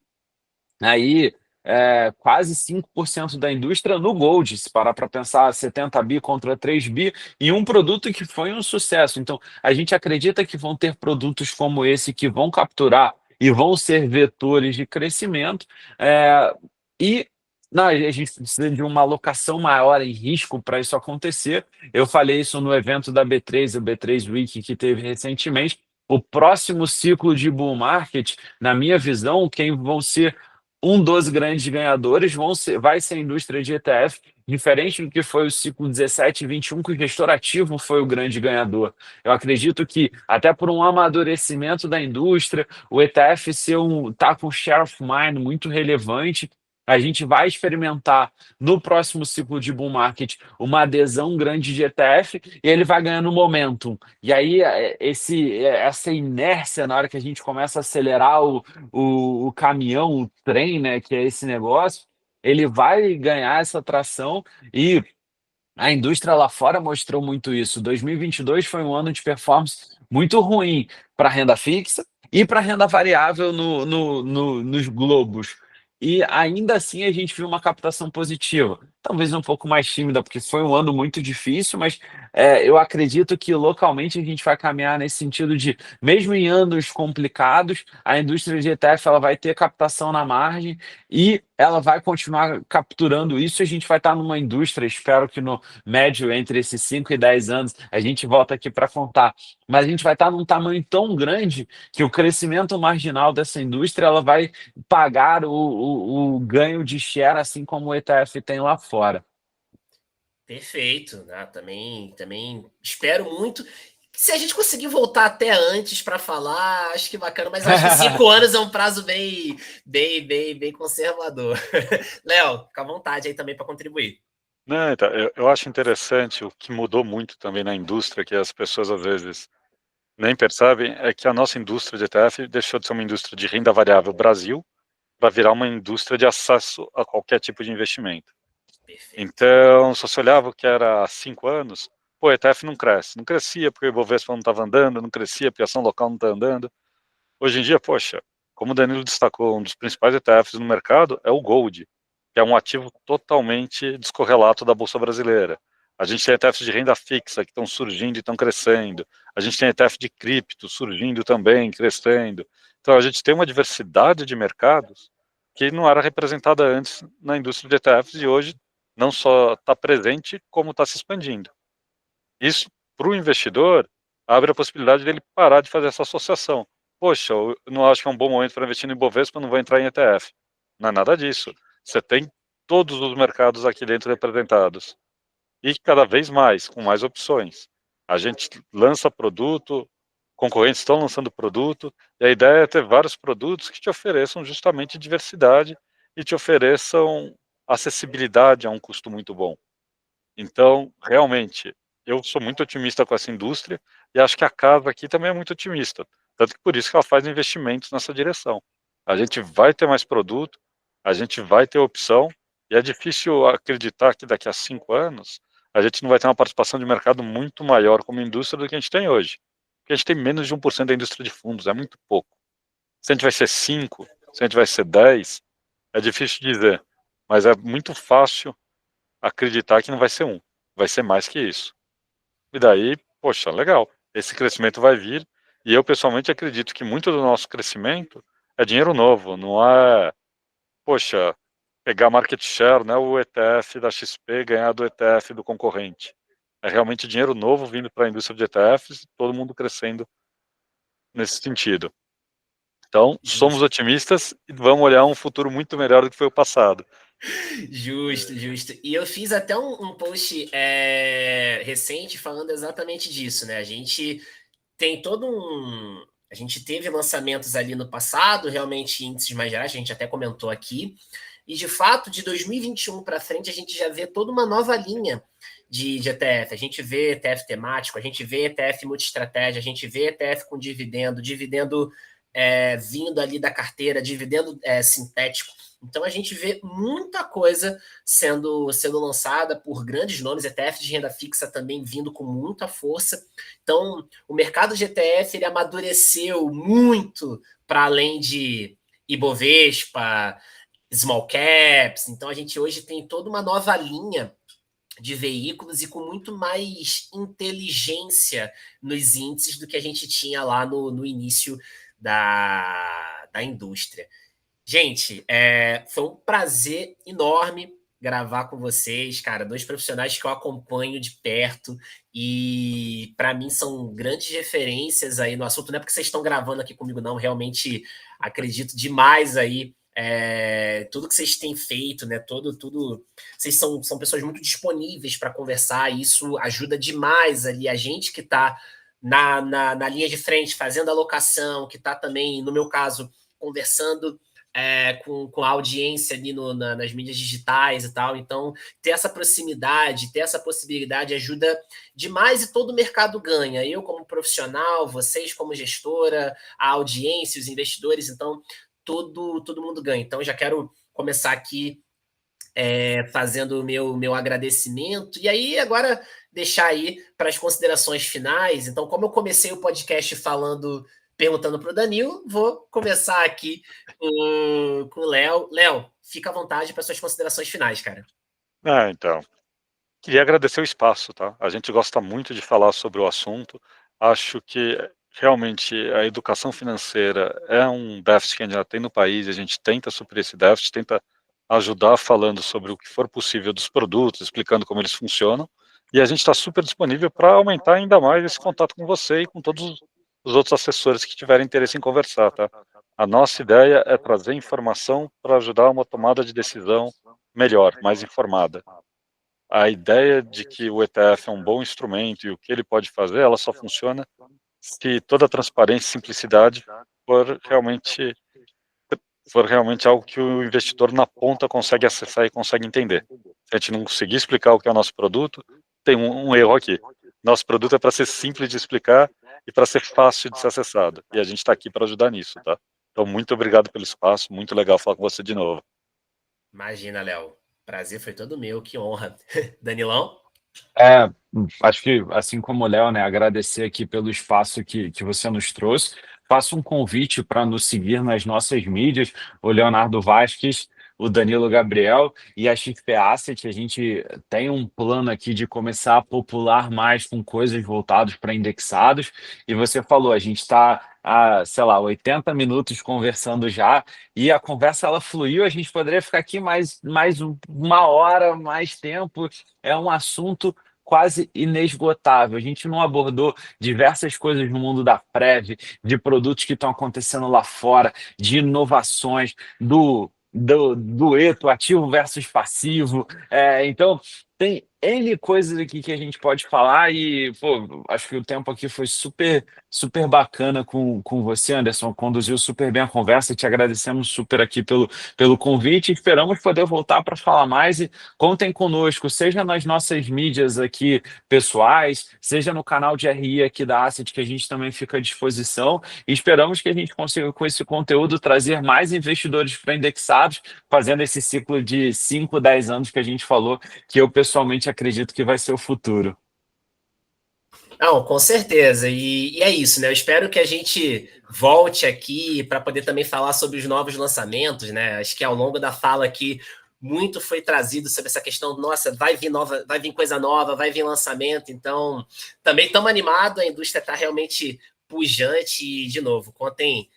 aí quase 5% da indústria no Gold, se parar para pensar 70 bi contra 3 bi, e um produto que foi um sucesso. Então, a gente acredita que vão ter produtos como esse que vão capturar e vão ser vetores de crescimento, e não, a gente precisa de uma alocação maior em risco para isso acontecer. Eu falei isso no evento da B3, o B3 Week, que teve recentemente. O próximo ciclo de bull market, na minha visão, quem vão ser um dos grandes ganhadores vai ser a indústria de ETF, diferente do que foi o ciclo 17 e 21, que o gestor ativo foi o grande ganhador. Eu acredito que, até por um amadurecimento da indústria, o ETF tá com um share of mind muito relevante. A gente vai experimentar no próximo ciclo de bull market uma adesão grande de ETF e ele vai ganhando momentum. E aí, essa inércia, na hora que a gente começa a acelerar o caminhão, o trem, né, que é esse negócio, ele vai ganhar essa tração e a indústria lá fora mostrou muito isso. 2022 foi um ano de performance muito ruim para renda fixa e para renda variável nos globos. E ainda assim a gente viu uma captação positiva. Talvez um pouco mais tímida, porque foi um ano muito difícil, mas eu acredito que localmente a gente vai caminhar nesse sentido de, mesmo em anos complicados, a indústria de ETF ela vai ter captação na margem e ela vai continuar capturando isso. A gente vai estar numa indústria, espero que no médio entre esses 5 e 10 anos, a gente volta aqui para contar. Mas a gente vai estar num tamanho tão grande que o crescimento marginal dessa indústria ela vai pagar o ganho de share, assim como o ETF tem lá fora.
Perfeito, né? Também espero muito. Se a gente conseguir voltar até antes para falar, acho que bacana, mas acho que 5 anos é um prazo bem conservador. Léo, fica à vontade aí também para contribuir.
Não, então, eu acho interessante o que mudou muito também na indústria, que as pessoas às vezes nem percebem, é que a nossa indústria de ETF deixou de ser uma indústria de renda variável Brasil para virar uma indústria de acesso a qualquer tipo de investimento.
Perfeito.
Então, se você olhava o que era há 5 anos, pô, o ETF não cresce. Não crescia porque o Ibovespa não estava andando, não crescia porque a ação local não está andando. Hoje em dia, poxa, como o Danilo destacou, um dos principais ETFs no mercado é o Gold, que é um ativo totalmente descorrelato da Bolsa Brasileira. A gente tem ETFs de renda fixa que estão surgindo e estão crescendo. A gente tem ETF de cripto surgindo também, crescendo. Então, a gente tem uma diversidade de mercados que não era representada antes na indústria de ETFs e hoje não só está presente, como está se expandindo. Isso, para o investidor, abre a possibilidade dele parar de fazer essa associação. Poxa, eu não acho que é um bom momento para investir no Ibovespa, eu não vou entrar em ETF. Não é nada disso. Você tem todos os mercados aqui dentro representados. E cada vez mais, com mais opções. A gente lança produto, concorrentes estão lançando produto, e a ideia é ter vários produtos que te ofereçam justamente diversidade e te ofereçam acessibilidade a um custo muito bom. Então, realmente, eu sou muito otimista com essa indústria e acho que a casa aqui também é muito otimista. Tanto que por isso que ela faz investimentos nessa direção. A gente vai ter mais produto, a gente vai ter opção, e é difícil acreditar que daqui a 5 anos a gente não vai ter uma participação de mercado muito maior como indústria do que a gente tem hoje. Porque a gente tem menos de 1% da indústria de fundos, é muito pouco. Se a gente vai ser 5, se a gente vai ser 10, é difícil dizer. Mas é muito fácil acreditar que não vai ser 1, vai ser mais que isso. E daí, poxa, legal, esse crescimento vai vir, e eu pessoalmente acredito que muito do nosso crescimento é dinheiro novo, não é, poxa, pegar market share, né, o ETF da XP ganhar do ETF do concorrente. É realmente dinheiro novo vindo para a indústria de ETFs, todo mundo crescendo nesse sentido. Então, somos
Justo,
otimistas e vamos olhar um futuro muito melhor do que foi o passado.
justo, justo. E eu fiz até um post recente falando exatamente disso, né? A gente tem todo um. A gente teve lançamentos ali no passado, realmente índices mais gerais, a gente até comentou aqui. E de fato, de 2021 para frente, a gente já vê toda uma nova linha de ETF. A gente vê ETF temático, a gente vê ETF multi-estratégia, a gente vê ETF com dividendo, dividendo vindo ali da carteira, dividendo sintético. Então a gente vê muita coisa sendo lançada por grandes nomes, ETF de renda fixa também vindo com muita força. Então o mercado de ETF ele amadureceu muito para além de Ibovespa, small caps. Então a gente hoje tem toda uma nova linha de veículos e com muito mais inteligência nos índices do que a gente tinha lá no início da indústria. Gente, foi um prazer enorme gravar com vocês, cara, dois profissionais que eu acompanho de perto e para mim são grandes referências aí no assunto. Não é porque vocês estão gravando aqui comigo, não. Realmente acredito demais aí tudo que vocês têm feito, né? Tudo. Vocês são pessoas muito disponíveis para conversar, e isso ajuda demais ali a gente que está na linha de frente, fazendo alocação, que está também, no meu caso, conversando com a audiência ali nas mídias digitais e tal. Então, ter essa proximidade, ter essa possibilidade ajuda demais e todo o mercado ganha. Eu, como profissional, vocês, como gestora, a audiência, os investidores. Então, todo mundo ganha. Então, já quero começar aqui fazendo o meu agradecimento. E aí, agora, deixar aí para as considerações finais. Então, como eu comecei o podcast perguntando para o Danilo, vou começar aqui com o Léo. Léo, fica à vontade para suas considerações finais, cara.
Então, queria agradecer o espaço, tá? A gente gosta muito de falar sobre o assunto. Acho que realmente a educação financeira é um déficit que a gente já tem no país, a gente tenta suprir esse déficit, tenta ajudar falando sobre o que for possível dos produtos, explicando como eles funcionam, e a gente está super disponível para aumentar ainda mais esse contato com você e com todos os outros assessores que tiverem interesse em conversar, tá? A nossa ideia é trazer informação para ajudar uma tomada de decisão melhor, mais informada. A ideia de que o ETF é um bom instrumento e o que ele pode fazer, ela só funciona se toda a transparência e simplicidade for realmente, for realmente algo que o investidor na ponta consegue acessar e consegue entender. Se a gente não conseguir explicar o que é o nosso produto, tem um erro aqui. Nosso produto é para ser simples de explicar e para ser fácil de ser acessado. E a gente está aqui para ajudar nisso, tá? Então, muito obrigado pelo espaço, muito legal falar com você de novo.
Imagina, Léo. Prazer foi todo meu, que honra. Danilão?
É, acho que, assim como o Léo, né, agradecer aqui pelo espaço que você nos trouxe. Faço um convite para nos seguir nas nossas mídias, o Leonardo Vasques, o Danilo Gabriel e a XP Asset. A gente tem um plano aqui de começar a popular mais com coisas voltadas para indexados. E você falou, a gente está há, sei lá, 80 minutos conversando já, e a conversa ela fluiu, a gente poderia ficar aqui mais uma hora, mais tempo. É um assunto quase inesgotável. A gente não abordou diversas coisas no mundo da Prev, de produtos que estão acontecendo lá fora, de inovações, do dueto ativo versus passivo. Então, tem N coisas aqui que a gente pode falar e, pô, acho que o tempo aqui foi super, super bacana com você, Anderson. Conduziu super bem a conversa. Te agradecemos super aqui pelo convite. Esperamos poder voltar para falar mais e contem conosco, seja nas nossas mídias aqui pessoais, seja no canal de RI aqui da Asset, que a gente também fica à disposição. E esperamos que a gente consiga, com esse conteúdo, trazer mais investidores para indexados, fazendo esse ciclo de 5, 10 anos que a gente falou, que eu pessoalmente acredito que vai ser o futuro.
Não, com certeza. E é isso, né? Eu espero que a gente volte aqui para poder também falar sobre os novos lançamentos, né? Acho que ao longo da fala aqui muito foi trazido sobre essa questão, nossa, vai vir coisa nova, vai vir lançamento. Então, também estamos animados, a indústria está realmente pujante e, de novo, contem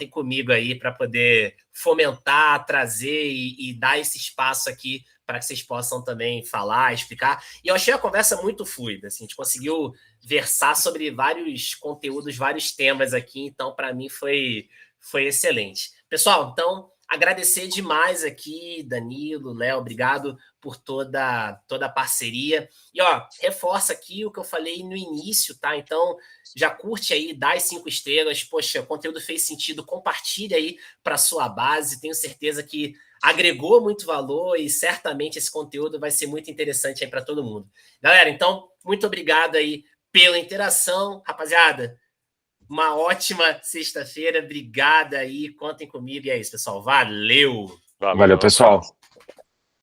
comigo aí para poder fomentar, trazer e dar esse espaço aqui para que vocês possam também falar, explicar. E eu achei a conversa muito fluida, assim, a gente conseguiu versar sobre vários conteúdos, vários temas aqui, então para mim foi excelente. Pessoal, então agradecer demais aqui, Danilo, Léo, obrigado por toda a parceria. E ó, reforça aqui o que eu falei no início, tá? Então já curte aí, dá as 5 estrelas. Poxa, o conteúdo fez sentido, compartilha aí para sua base. Tenho certeza que agregou muito valor e certamente esse conteúdo vai ser muito interessante aí para todo mundo. Galera, então, muito obrigado aí pela interação. Rapaziada, uma ótima sexta-feira. Obrigada aí, contem comigo. E é isso, pessoal. Valeu!
Valeu, pessoal.